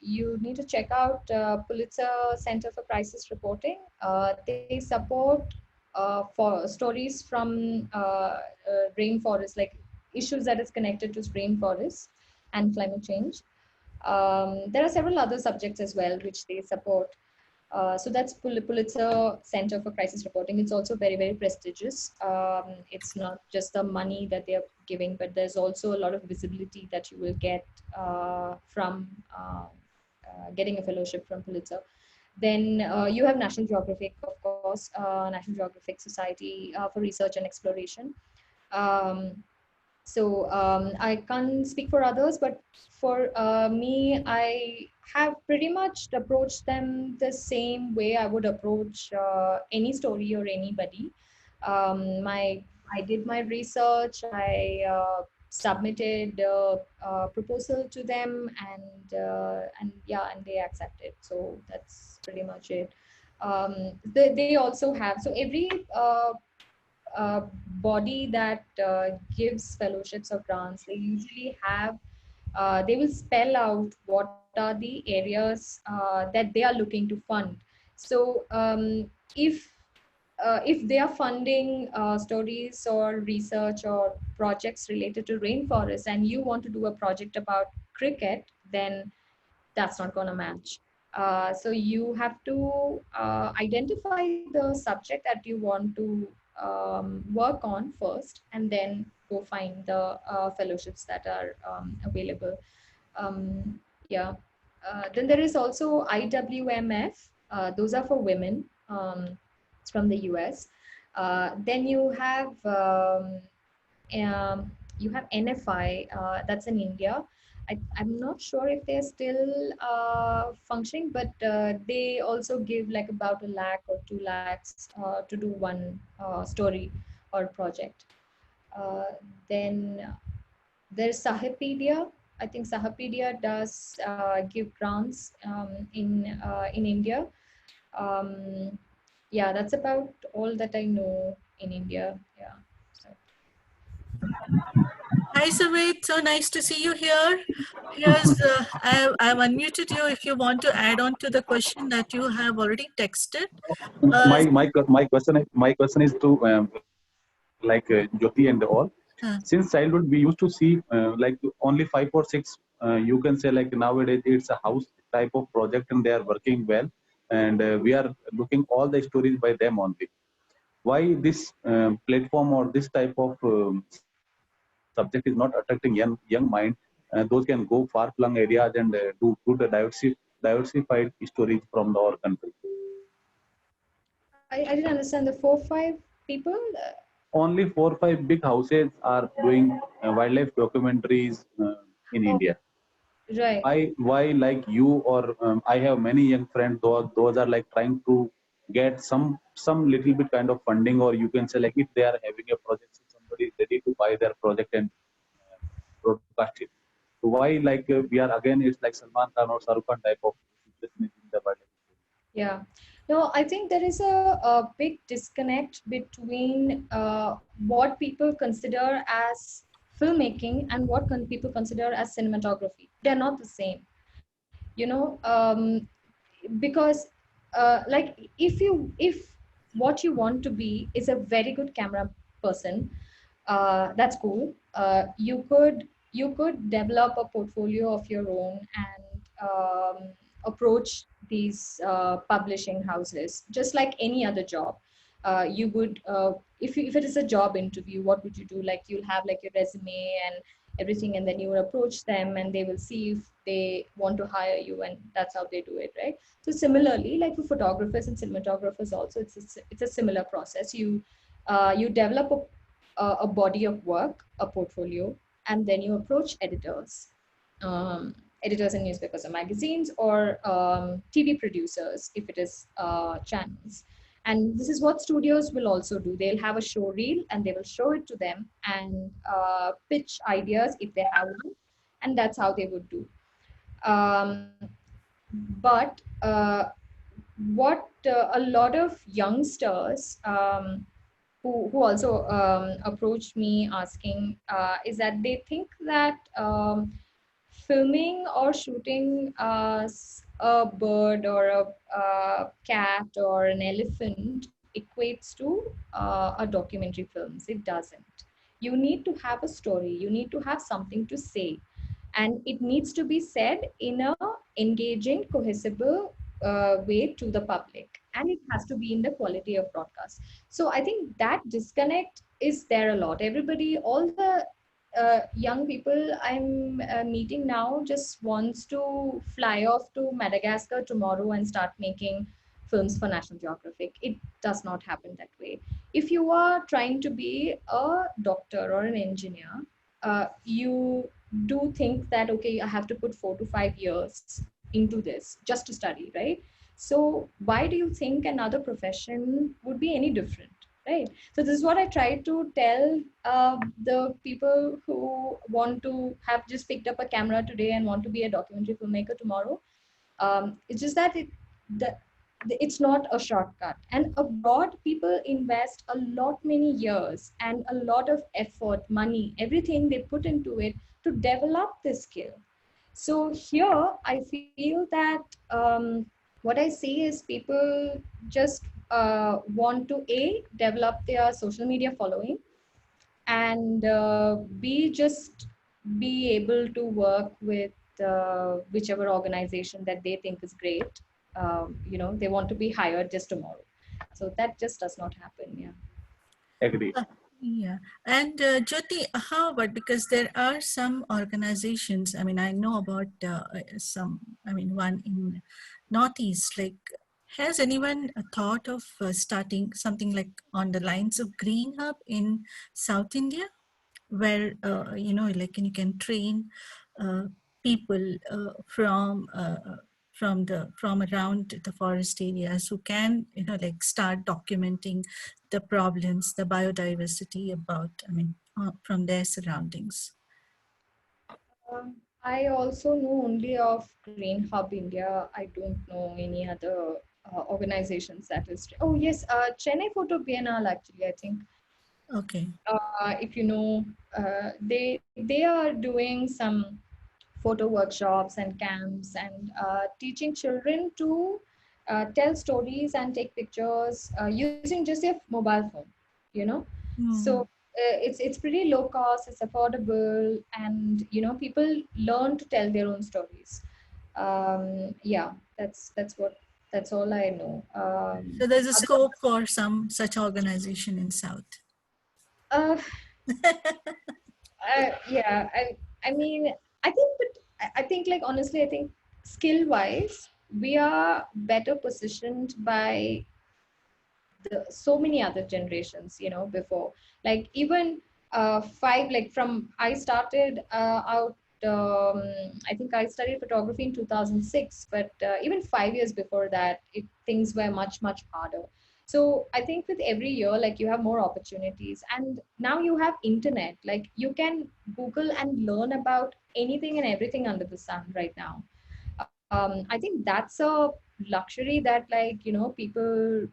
you need to check out Pulitzer Center for Crisis Reporting. They support for stories from rainforest, like issues that is connected to rainforests and climate change. There are several other subjects as well which they support. So that's Pulitzer Center for Crisis Reporting. It's also very, very prestigious. It's not just the money that they're giving, but there's also a lot of visibility that you will get from getting a fellowship from Pulitzer. Then you have National Geographic, of course, National Geographic Society for Research and Exploration. I can't speak for others, but for me, I have pretty much approached them the same way I would approach any story or anybody. I did my research. I submitted a proposal to them, and yeah, and they accepted. So that's pretty much it. They also have, so every uh, body that gives fellowships or grants, they usually have, they will spell out what are the areas that they are looking to fund. So if they are funding stories or research or projects related to rainforest, and you want to do a project about cricket, then that's not going to match. So you have to identify the subject that you want to work on first, and then go find the fellowships that are available. Yeah. Then there is also IWMF. Those are for women. It's from the US. Then you have NFI. That's in India. I'm not sure if they're still functioning, but they also give like about 1 lakh or 2 lakhs to do one story or project. Then there's Sahipedia. I think Sahipedia does give grants in India. Um, yeah, that's about all that I know in India. Yeah. So. Hi, Suvit. So nice to see you here. Here's, I've unmuted you if you want to add on to the question that you have already texted. My question is to Jyoti and all. Since childhood, we used to see only 5 or 6. You can say like nowadays it's a house type of project and they are working well, and we are looking all the stories by them only. Why this platform or this type of subject is not attracting young mind? Those can go far flung areas and do the diversified stories from our country. I didn't understand the 4-5 people. Only 4 or 5 big houses are doing wildlife documentaries in Oh, India. right. Why like you or I have many young friends. Those are like trying to get some little bit kind of funding, or you can say like if they are having a project, so somebody is ready to buy their project and broadcast it. So why we are again? It's like Salman Khan or Shahrukh Khan type of situation in the wildlife. Yeah. No, I think there is a big disconnect between what people consider as filmmaking and what people consider as cinematography. They're not the same. Because if what you want to be is a very good camera person, that's cool. You could develop a portfolio of your own and approach these publishing houses just like any other job. You would if it is a job interview, what would you do? Like you'll have like your resume and everything, and then you will approach them and they will see if they want to hire you, and that's how they do it, right? So similarly, like for photographers and cinematographers also, it's a similar process. You develop a body of work, a portfolio, and then you approach editors in newspapers or magazines, or TV producers if it is channels. And this is what studios will also do. They'll have a show reel and they will show it to them and pitch ideas if they have one, and that's how they would do. Um, But what a lot of youngsters who also approached me asking is that they think that filming or shooting a bird or a cat or an elephant equates to a documentary films. It doesn't. You need to have a story. You need to have something to say, and it needs to be said in a engaging, cohesive way to the public, and it has to be in the quality of broadcast. So I think that disconnect is there a lot. Everybody, all the young people I'm meeting now just wants to fly off to Madagascar tomorrow and start making films for National Geographic. It does not happen that way. If you are trying to be a doctor or an engineer, you do think that, okay, I have to put 4 to 5 years into this just to study, right? So why do you think another profession would be any different, right? So this is what I try to tell the people who want to have just picked up a camera today and want to be a documentary filmmaker tomorrow. It's just that it's not a shortcut. And abroad, people invest a lot many years and a lot of effort, money, everything they put into it to develop this skill. So here, I feel that what I see is people just want to develop their social media following, and be able to work with whichever organization that they think is great. They want to be hired just tomorrow. So that just does not happen. Yeah. Agree. Yeah. And Jyoti, how about, because there are some organizations, I mean, I know about some, I mean, one in Northeast, like, has anyone thought of starting something like on the lines of Green Hub in South India, where, like you can train people from around the forest areas who can, like start documenting the problems, the biodiversity about, I mean, from their surroundings. I also know only of Green Hub India. I don't know any other organizations that is. Oh yes, Chennai Photo Biennale actually. I think Okay. if you know, they are doing some photo workshops and camps, and teaching children to tell stories and take pictures using just their mobile phone. You know, so Mm. it's pretty low cost, it's affordable, and people learn to tell their own stories. Yeah, that's all I know. So there's a Other, scope for some such organization in South. uh, yeah, I mean, I think, but I think, like, honestly, I think skill wise, we are better positioned by so many other generations, before. Like, even five, like, from I started out. I think I studied photography in 2006, but even 5 years before that, things were much, much harder. So I think with every year, like, you have more opportunities, and now you have internet. Like, you can Google and learn about anything and everything under the sun right now. I think that's a luxury that, like, people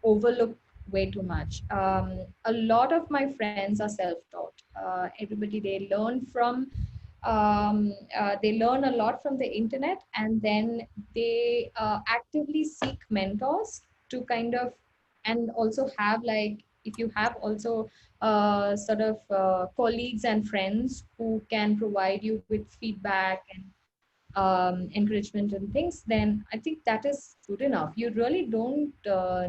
overlook way too much. A lot of my friends are self-taught. Everybody, they learn a lot from the internet, and then they actively seek mentors to kind of, and also have, like, if you have also sort of colleagues and friends who can provide you with feedback and encouragement and things, then I think that is good enough. You really don't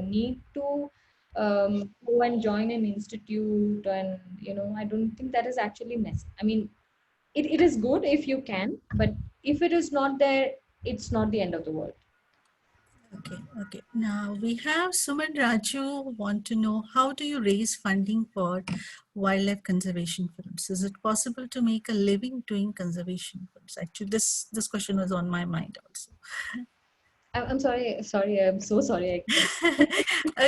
need to go and join an institute, and I don't think that is actually necessary. I mean, it is good if you can, but if it is not there, it's not the end of the world. Okay, okay. Now we have Suman Raju who want to know, how do you raise funding for wildlife conservation films? Is it possible to make a living doing conservation films? Actually, this question was on my mind also. I'm sorry, I'm so sorry. I can.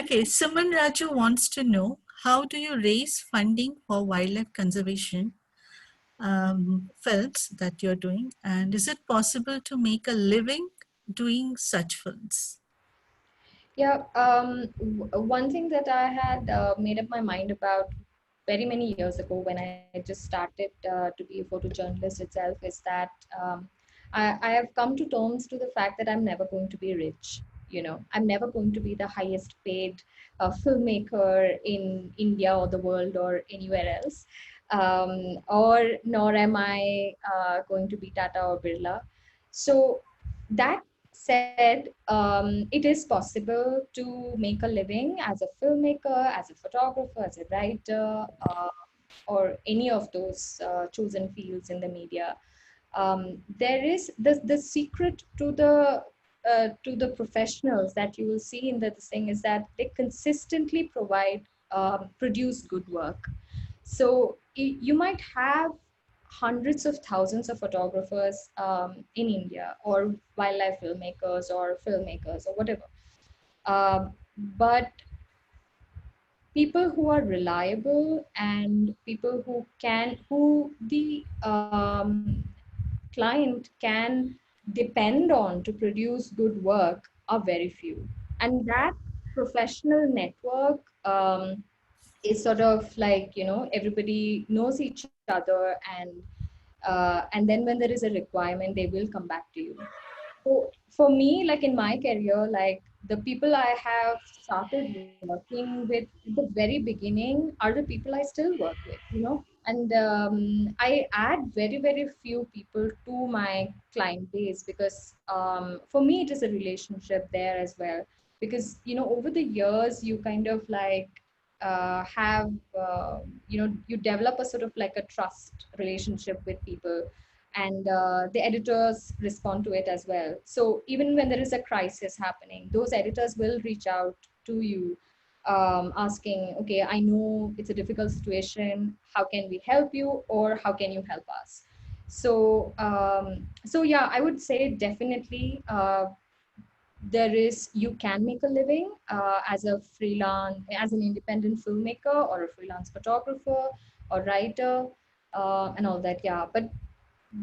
Okay, Suman Raju wants to know, how do you raise funding for wildlife conservation films that you're doing? And is it possible to make a living doing such films? Yeah, one thing that I had made up my mind about very many years ago when I just started to be a photojournalist itself is that I have come to terms to the fact that I'm never going to be rich. You know, I'm never going to be the highest paid filmmaker in India or the world or anywhere else, or nor am I going to be Tata or Birla. So that said, it is possible to make a living as a filmmaker, as a photographer, as a writer, or any of those chosen fields in the media. There is the secret to the professionals that you will see in the thing is that they consistently produce good work. So you might have hundreds of thousands of photographers in India, or wildlife filmmakers, or filmmakers, or whatever. But people who are reliable and people who the client can depend on to produce good work are very few. And that professional network is sort of like, everybody knows each other, and then when there is a requirement, they will come back to you. So for me, like in my career, like the people I have started working with at the very beginning are the people I still work with. And I add very, very few people to my client base because for me, it is a relationship there as well. Because, over the years, you kind of like have, you develop a sort of like a trust relationship with people, and the editors respond to it as well. So even when there is a crisis happening, those editors will reach out to you, asking, okay, I know it's a difficult situation, how can we help you, or how can you help us? So yeah, I would say definitely you can make a living as a freelance, as an independent filmmaker, or a freelance photographer or writer, and all that. Yeah, but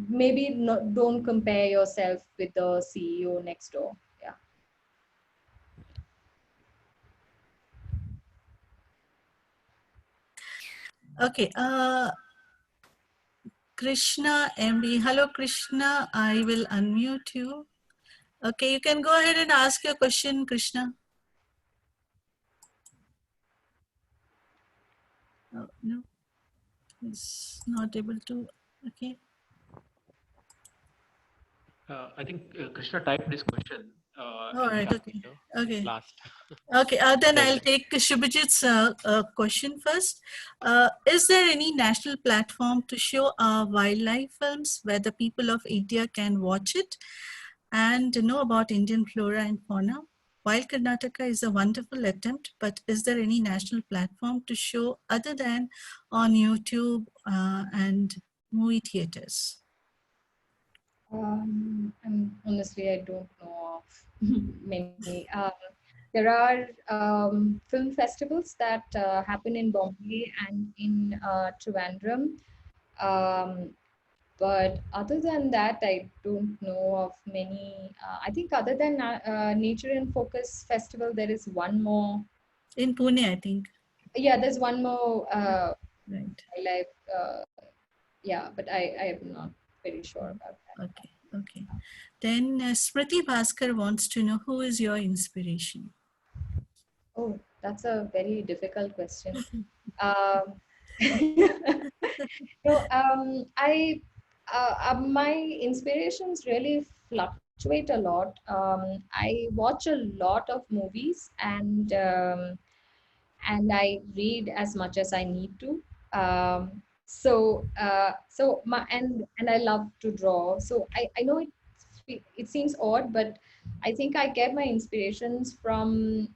maybe don't compare yourself with the CEO next door. Yeah. Okay. Krishna MB. Hello, Krishna. I will unmute you. Okay, you can go ahead and ask your question, Krishna. Oh, no, he's not able to. Okay. I think Krishna typed this question All in right. chat, Okay. Okay. last. Okay. Then Yes. I'll take Shubhajit's question first. Is there any national platform to show wildlife films where the people of India can watch it and know about Indian flora and fauna? While Karnataka is a wonderful attempt, but is there any national platform to show other than on YouTube and movie theaters? Honestly, I don't know of many. There are film festivals that happen in Bombay and in Trivandrum. Um, but other than that, I don't know of many. I think other than Nature and Focus Festival, there is one more. In Pune, I think. Yeah, there's one more Right. wildlife. Yeah, but I am not very sure about that. Okay. Okay. Then Smriti Bhaskar wants to know, who is your inspiration? Oh, that's a very difficult question. Um, my inspirations really fluctuate a lot. I watch a lot of movies, and I read as much as I need to. And I love to draw. So I know it seems odd, but I think I get my inspirations from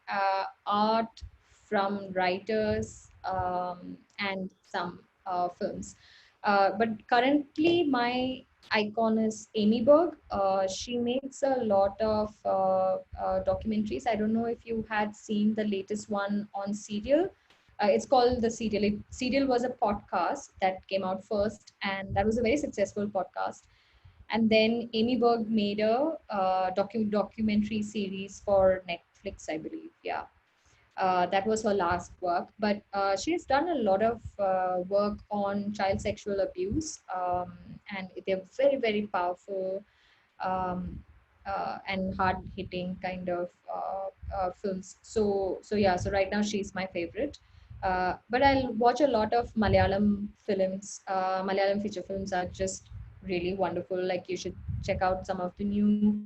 art, from writers, and some films. But currently, my icon is Amy Berg. She makes a lot of documentaries. I don't know if you had seen the latest one on Serial. It's called The Serial. Serial was a podcast that came out first, and that was a very successful podcast. And then Amy Berg made a documentary series for Netflix, I believe. Yeah. That was her last work, but she has done a lot of work on child sexual abuse, and they're very, very powerful um, and hard-hitting kind of films. So yeah. So right now she's my favorite. But I'll watch a lot of Malayalam films. Malayalam feature films are just really wonderful. Like you should check out some of the new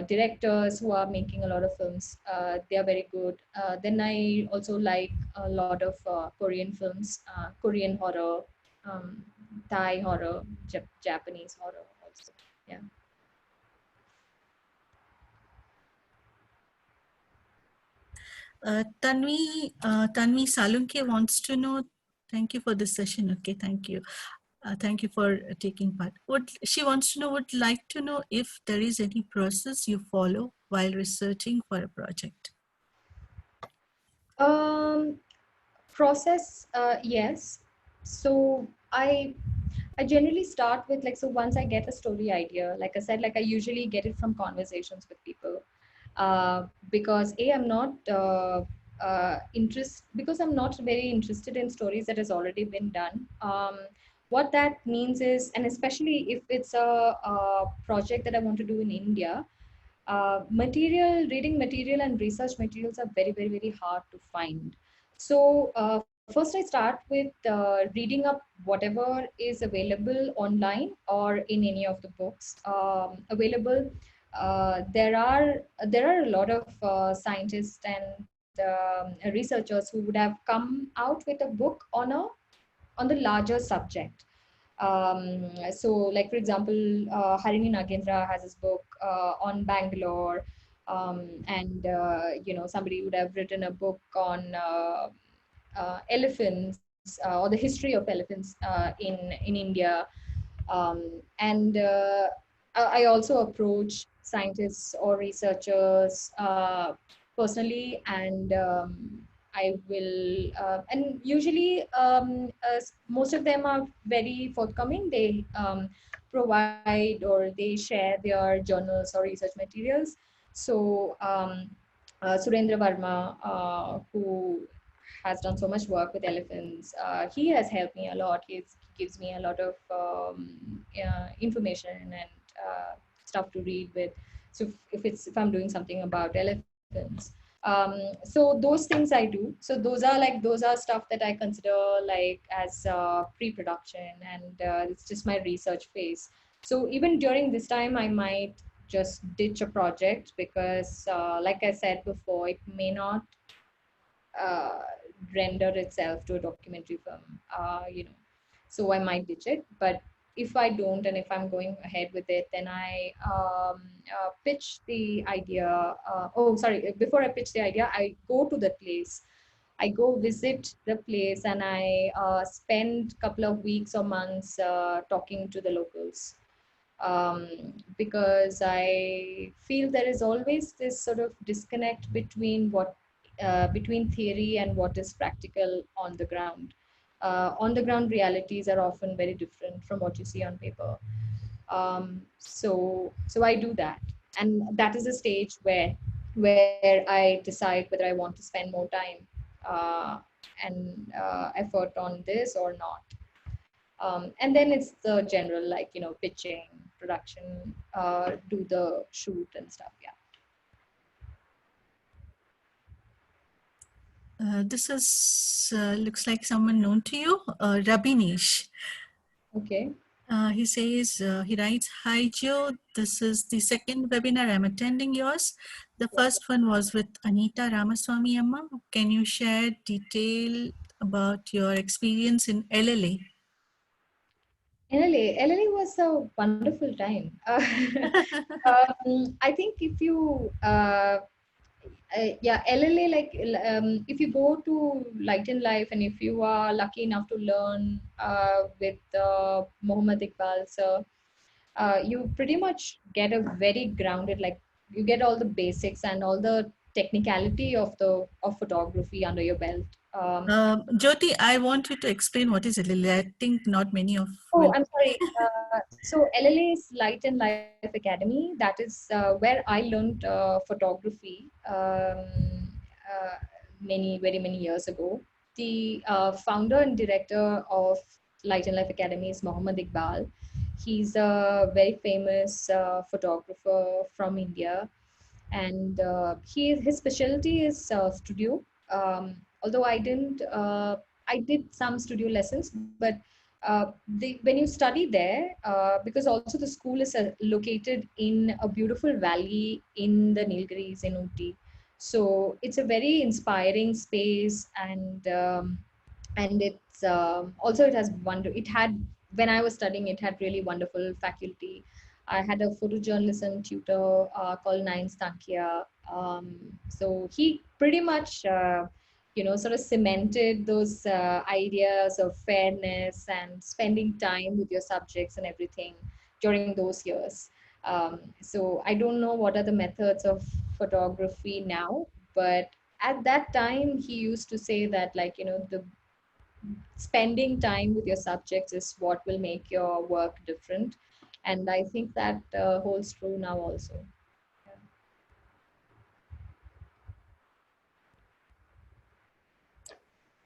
directors who are making a lot of films. They are very good. Then I also like a lot of Korean films, Korean horror, um, Thai horror, Japanese horror also. Yeah. Tanvi Salunke wants to know, thank you for this session. Okay, thank you. Thank you for taking part. She wants to know, would like to know if there is any process you follow while researching for a project. Um, Process, yes. So I generally start with like, so once I get a story idea, like I said, like I usually get it from conversations with people, because I'm not because I'm not very interested in stories that has already been done. What that means is, and especially if it's a project that I want to do in India, reading material and research materials are very, very, very hard to find. So first I start with reading up whatever is available online or in any of the books available. There are a lot of scientists and researchers who would have come out with a book on the larger subject. So like for example, Harini Nagendra has his book on Bangalore, and somebody would have written a book on elephants, or the history of elephants in India. And I also approach scientists or researchers personally, and I will, and usually most of them are very forthcoming. They provide or they share their journals or research materials. So Surendra Verma, who has done so much work with elephants. He has helped me a lot. He gives me a lot of information and stuff to read with. So if I'm doing something about elephants, so those things I do. So those are stuff that I consider like as pre-production, and it's just my research phase. So even during this time, I might just ditch a project because, like I said before, it may not uh, render itself to a documentary film, so I might ditch it. But if I don't, and if I'm going ahead with it, then I pitch the idea. Before I pitch the idea, I go to the place. I go visit the place, and I spend a couple of weeks or months talking to the locals, because I feel there is always this sort of disconnect between theory and what is practical on the ground. On the ground realities are often very different from what you see on paper. So I do that, and that is a stage where I decide whether I want to spend more time uh, and effort on this or not. And then it's the general, like, pitching, production, do the shoot and stuff. Yeah. This is looks like someone known to you, Rabinesh. Okay. He says, he writes, "Hi Joe, this is the second webinar I'm attending yours. The first one was with Anita Ramaswamy Amma. Can you share detail about your experience in LLA?" LLA was a wonderful time. I think if you, yeah, LLA, like, if you go to Light in Life, and if you are lucky enough to learn with Muhammad Iqbal sir, you pretty much get a very grounded, like, you get all the basics and all the technicality of photography under your belt. Jyoti, I want you to explain what is LLA. I think not many of Oh, will. I'm sorry. So LLA is Light and Life Academy. That is where I learned photography very many years ago. The founder and director of Light and Life Academy is Mohammed Iqbal. He's a very famous photographer from India, and his specialty is studio. Although I did some studio lessons, but when you study there, because also the school is located in a beautiful valley in the Nilgiris in Ooty, so it's a very inspiring space, and it's also it has wonder. It had when I was studying, it had really wonderful faculty. I had a photojournalism tutor called Nine Stankia. So he pretty much, sort of cemented those ideas of fairness and spending time with your subjects and everything during those years. So I don't know what are the methods of photography now, but at that time he used to say that, like, the spending time with your subjects is what will make your work different, and I think that holds true now also.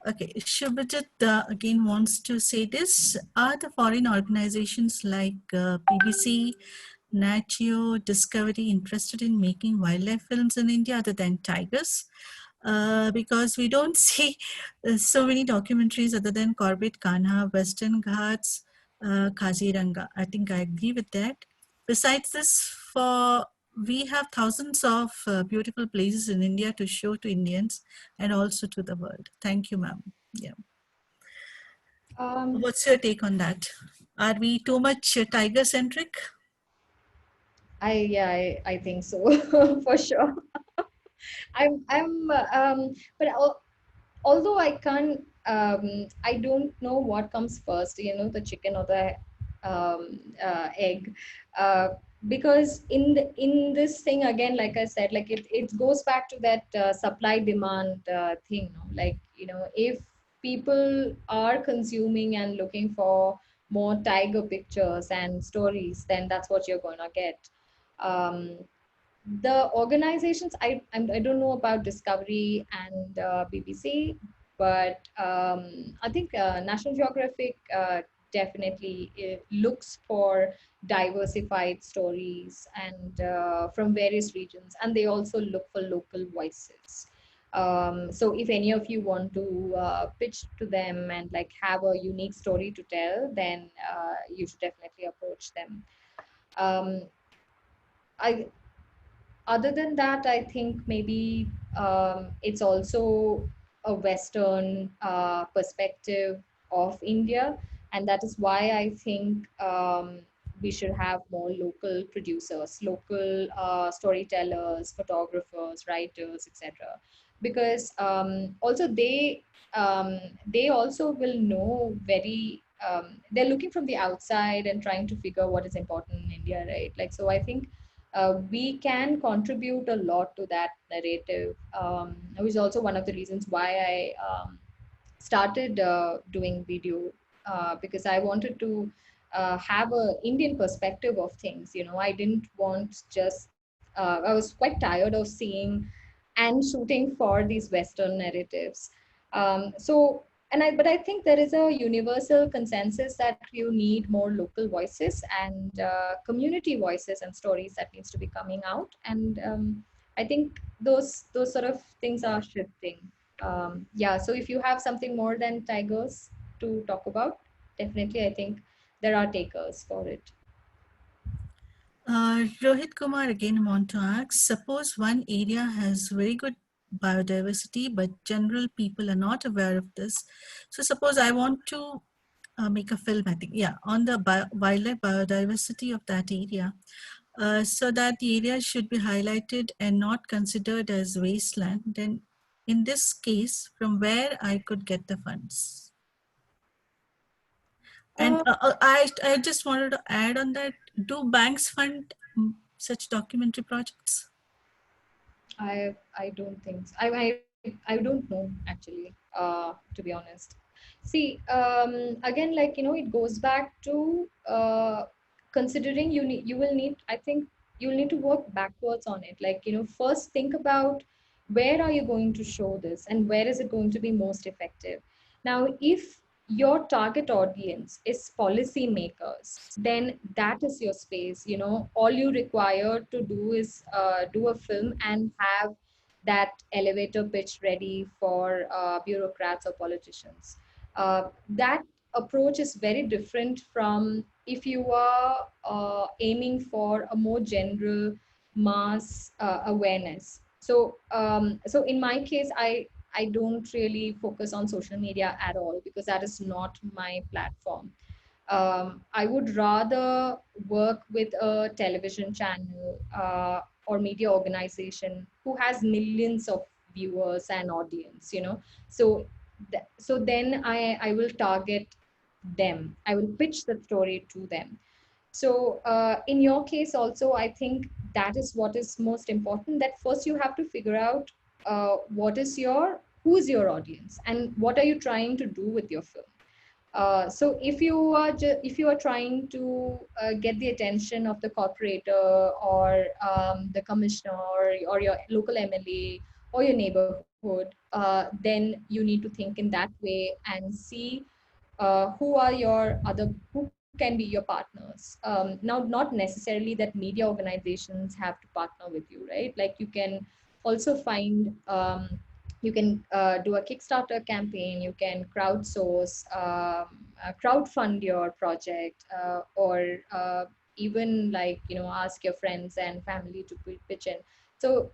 Okay, Shubhajit again wants to say this. Are the foreign organizations like BBC, Natio, Discovery interested in making wildlife films in India other than tigers? Because we don't see so many documentaries other than Corbett Kanha, Western Ghats, Kaziranga. I think I agree with that. Besides this, we have thousands of beautiful places in India to show to Indians and also to the world. Thank you, ma'am. Yeah. What's your take on that? Are we too much tiger centric? I think so. For sure. But although I don't know what comes first, the chicken or the egg, uh, because in this thing again, like I said, like it goes back to that supply demand thing, no? Like, if people are consuming and looking for more tiger pictures and stories, then that's what you're gonna get. Um, the organizations, I don't know about Discovery and BBC, but I think National Geographic definitely looks for diversified stories and from various regions, and they also look for local voices. So if any of you want to pitch to them and like have a unique story to tell, then you should definitely approach them. um, I Other than that, I think maybe it's also a Western perspective of India, and that is why I think we should have more local producers, local storytellers, photographers, writers, etc. Because also they also will know very. They're looking from the outside and trying to figure what is important in India, right? Like, so I think we can contribute a lot to that narrative, which is also one of the reasons why I started doing video, because I wanted to have a Indian perspective of things. I didn't want just, I was quite tired of seeing and shooting for these Western narratives. But I think there is a universal consensus that you need more local voices and community voices and stories that needs to be coming out. And I think those sort of things are shifting. Yeah, so if you have something more than tigers to talk about, definitely I think there are takers for it. Rohit Kumar again want to ask, suppose one area has very good biodiversity, but general people are not aware of this. So suppose I want to make a film, I think, yeah, on the wildlife biodiversity of that area. So that the area should be highlighted and not considered as wasteland, then in this case, from where I could get the funds? And I just wanted to add on that, do banks fund such documentary projects? I don't think so. I don't know actually. to be honest. See, again, like, it goes back to considering you will need, I think you'll need to work backwards on it. Like, first think about where are you going to show this and where is it going to be most effective. Now, if your target audience is policy makers, then that is your space. All you require to do is do a film and have that elevator pitch ready for bureaucrats or politicians. That approach is very different from if you are aiming for a more general mass awareness. So in my case, I don't really focus on social media at all because that is not my platform. I would rather work with a television channel or media organization who has millions of viewers and audience. So so then I will target them. I will pitch the story to them. So in your case also, I think that is what is most important. That first you have to figure out who's your audience and what are you trying to do with your film. So if you are trying to get the attention of the corporator or the commissioner or your local MLA or your neighborhood, then you need to think in that way and see who can be your partners. Now, not necessarily that media organizations have to partner with you, right? Like you can also find you can do a Kickstarter campaign, you can crowdsource, crowdfund your project, or even like, ask your friends and family to pitch in. So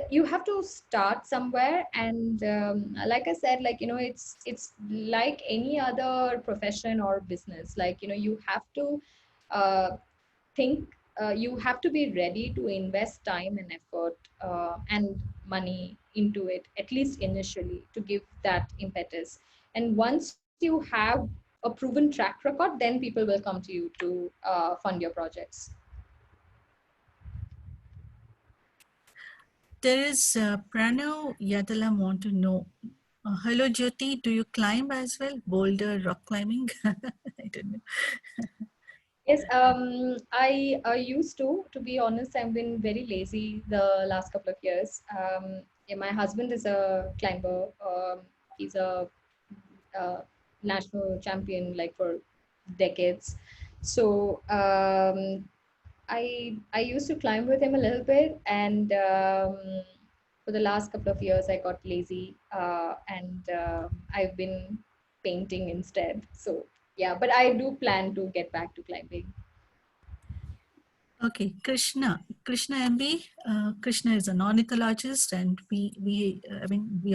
you have to start somewhere. And like I said, like, it's like any other profession or business. Like, you have to uh, think you have to be ready to invest time and effort and money into it, at least initially, to give that impetus. And once you have a proven track record, then people will come to you to fund your projects. There is Pranav Yadalam want to know. Hello, Jyothy. Do you climb as well? Boulder, rock climbing? I don't know. Yes, I used to be honest, I've been very lazy the last couple of years. Yeah, my husband is a climber. He's a national champion like for decades. So I used to climb with him a little bit, and for the last couple of years I got lazy, and I've been painting instead. So yeah, but I do plan to get back to climbing. Okay, Krishna MB. Krishna is an ornithologist, and we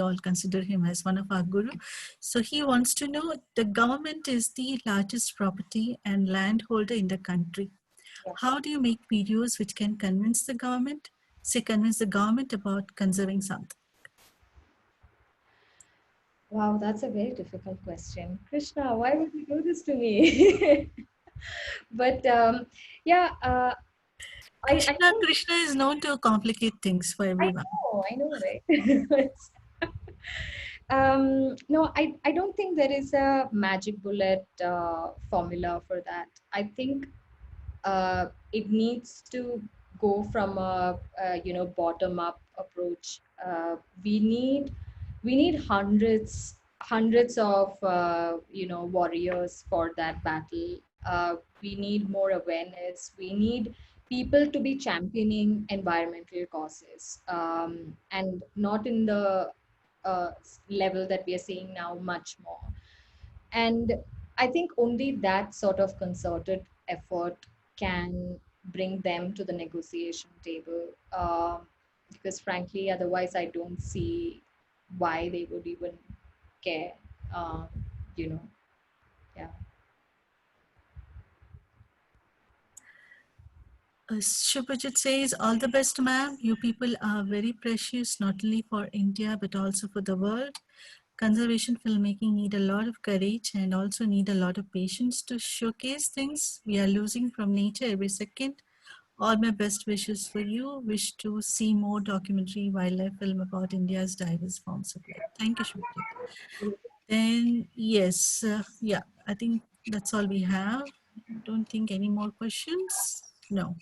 all consider him as one of our guru. So he wants to know, the government is the largest property and landholder in the country. Yeah. How do you make videos which can convince the government about conserving something? Wow, that's a very difficult question. Krishna, why would you do this to me? But yeah, I think Krishna is known to complicate things for everyone. I know, right? No, I don't think there is a magic bullet formula for that. I think it needs to go from a bottom up approach. We need hundreds of warriors for that battle. We need more awareness. We need people to be championing environmental causes, and not in the uh, level that we are seeing now, much more. And I think only that sort of concerted effort can bring them to the negotiation table. Because frankly, otherwise, I don't see why they would even care. Um, you know, yeah. Shubhajit says, all the best, ma'am. You people are very precious, not only for India, but also for the world. Conservation filmmaking need a lot of courage and also need a lot of patience to showcase things we are losing from nature every second. All my best wishes for you. Wish to see more documentary wildlife film about India's diverse forms of life. Thank you, Shweta. Then, yes, yeah, I think that's all we have. Don't think any more questions. No.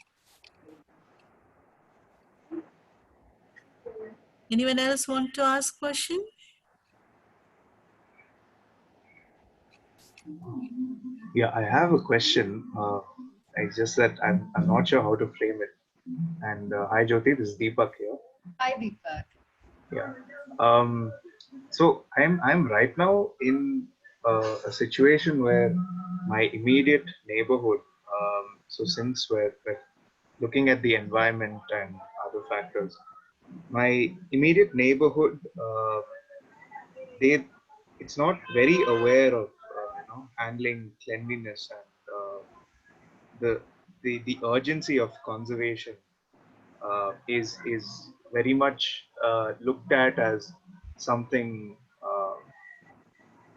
Anyone else want to ask question? Yeah, I have a question. It's just that I'm not sure how to frame it. And hi, Jyothy, this is Deepak here. Hi, Deepak. Yeah. So I'm right now in a situation where my immediate neighborhood. So since we're looking at the environment and other factors, my immediate neighborhood, they it's not very aware of handling cleanliness and the the urgency of conservation is very much looked at as something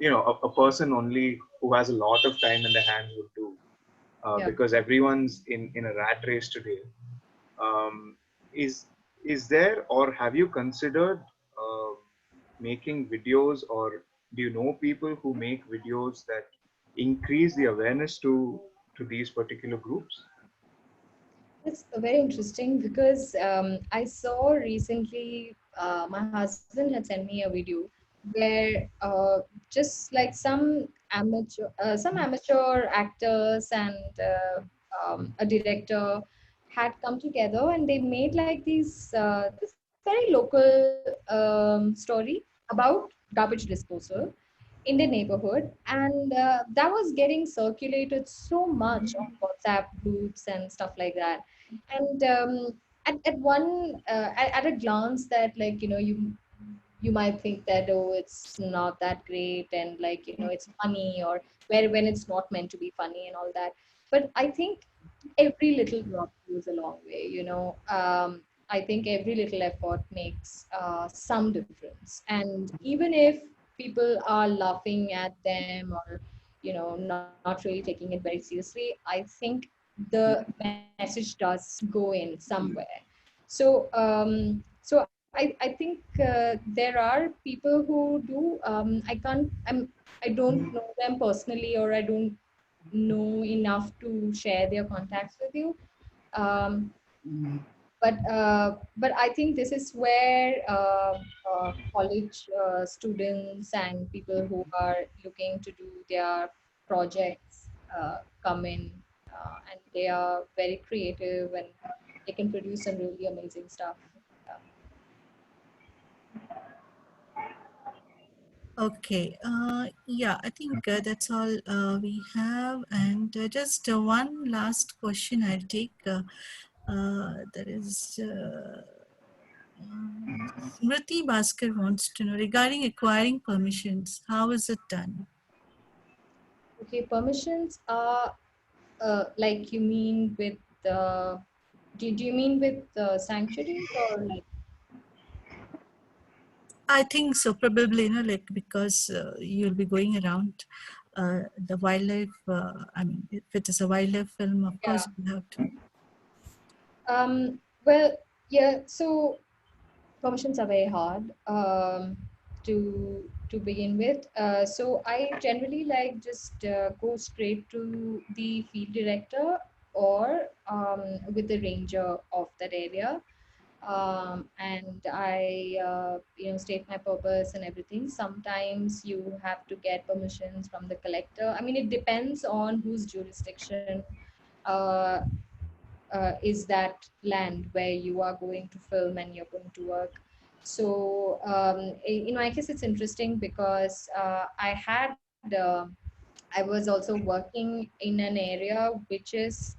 a person only who has a lot of time in their hands would do Yeah. because everyone's in a rat race today. um, is there, or have you considered uh, making videos, or do you know people who make videos that increase the awareness to these particular groups? It's very interesting because I saw recently, my husband had sent me a video where just like some amateur actors and a director had come together, and they made like this very local story about garbage disposal in the neighborhood, and that was getting circulated so much on WhatsApp groups and stuff like that. And at a glance, that, like, you might think that, oh, it's not that great, and, like, it's funny, or where when it's not meant to be funny and all that. But I think every little drop goes a long way. I think every little effort makes some difference, and even if people are laughing at them, or not really taking it very seriously, I think the message does go in somewhere. So I think there are people who do. I don't know them personally, or I don't know enough to share their contacts with you. Um, but I think this is where college students and people who are looking to do their projects come in, and they are very creative, and they can produce some really amazing stuff. Yeah. Okay. Yeah, I think that's all we have. And just one last question I'll take. That is, Smriti Bhaskar wants to know regarding acquiring permissions. How is it done? Okay, permissions are like, you mean with the. Do you mean with sanctuaries, or like? I think so, probably, like because you'll be going around the wildlife. I mean, if it is a wildlife film, of Yeah. course, you have to. Well, yeah. So permissions are very hard to begin with. So I generally like just go straight to the field director, or with the ranger of that area, and I state my purpose and everything. Sometimes you have to get permissions from the collector. I mean, it depends on whose jurisdiction uh, is that land where you are going to film and you're going to work. So in my case, it's interesting because I was also working in an area which is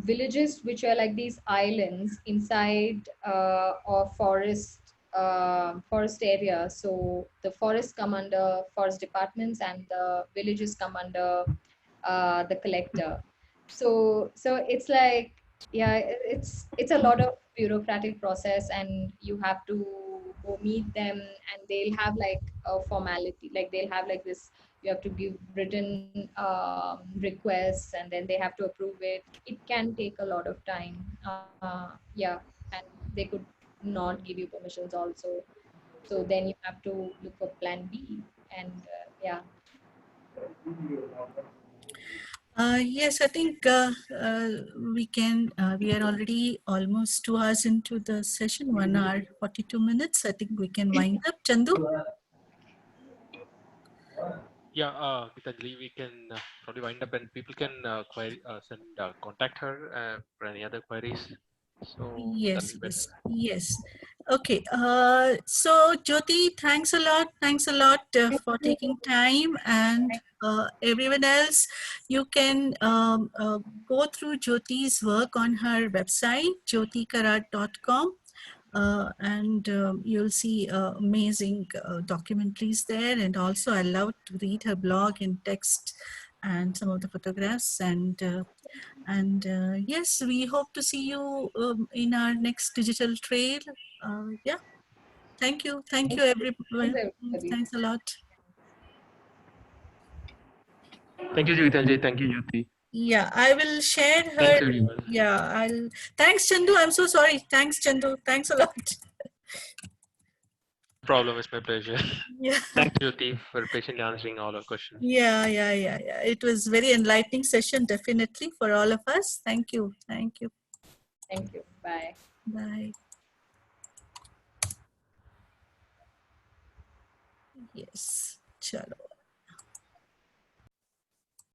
villages which are like these islands inside of forest area. So the forests come under forest departments, and the villages come under the collector. So it's like yeah, it's a lot of bureaucratic process, and you have to go meet them, and they'll have like a formality, like they'll have like this, you have to give written requests, and then they have to approve it. It can take a lot of time. Yeah, and they could not give you permissions also, so then you have to look for plan B. And yeah. Yes, I think we are already almost 2 hours into the session, 1 hour, 42 minutes. I think we can wind up. Chandu? Yeah, Gitanjali, we can probably wind up, and people can contact her for any other queries. So that'll Yes, be better. yes. Okay. So Jyothy, thanks a lot. Thanks a lot for taking time, and everyone else, you can go through Jyothy's work on her website, jyothykarat.com. And you'll see amazing documentaries there. And also I love to read her blog in text and some of the photographs. And yes, we hope to see you in our next digital trail. Yeah, thank you everyone. Thanks, everybody. Thanks a lot. Thank you, Gitanjali. Thank you, Jyoti. Yeah, I will share her. Thanks, everyone. Yeah, thanks Chandu, I'm so sorry. Thanks Chandu, thanks a lot. No problem, it's my pleasure. Yeah. Thanks, Jyoti, for patiently answering all our questions. Yeah. It was very enlightening session, definitely, for all of us. Thank you. Thank you. Bye. Bye. Yes. Chalo.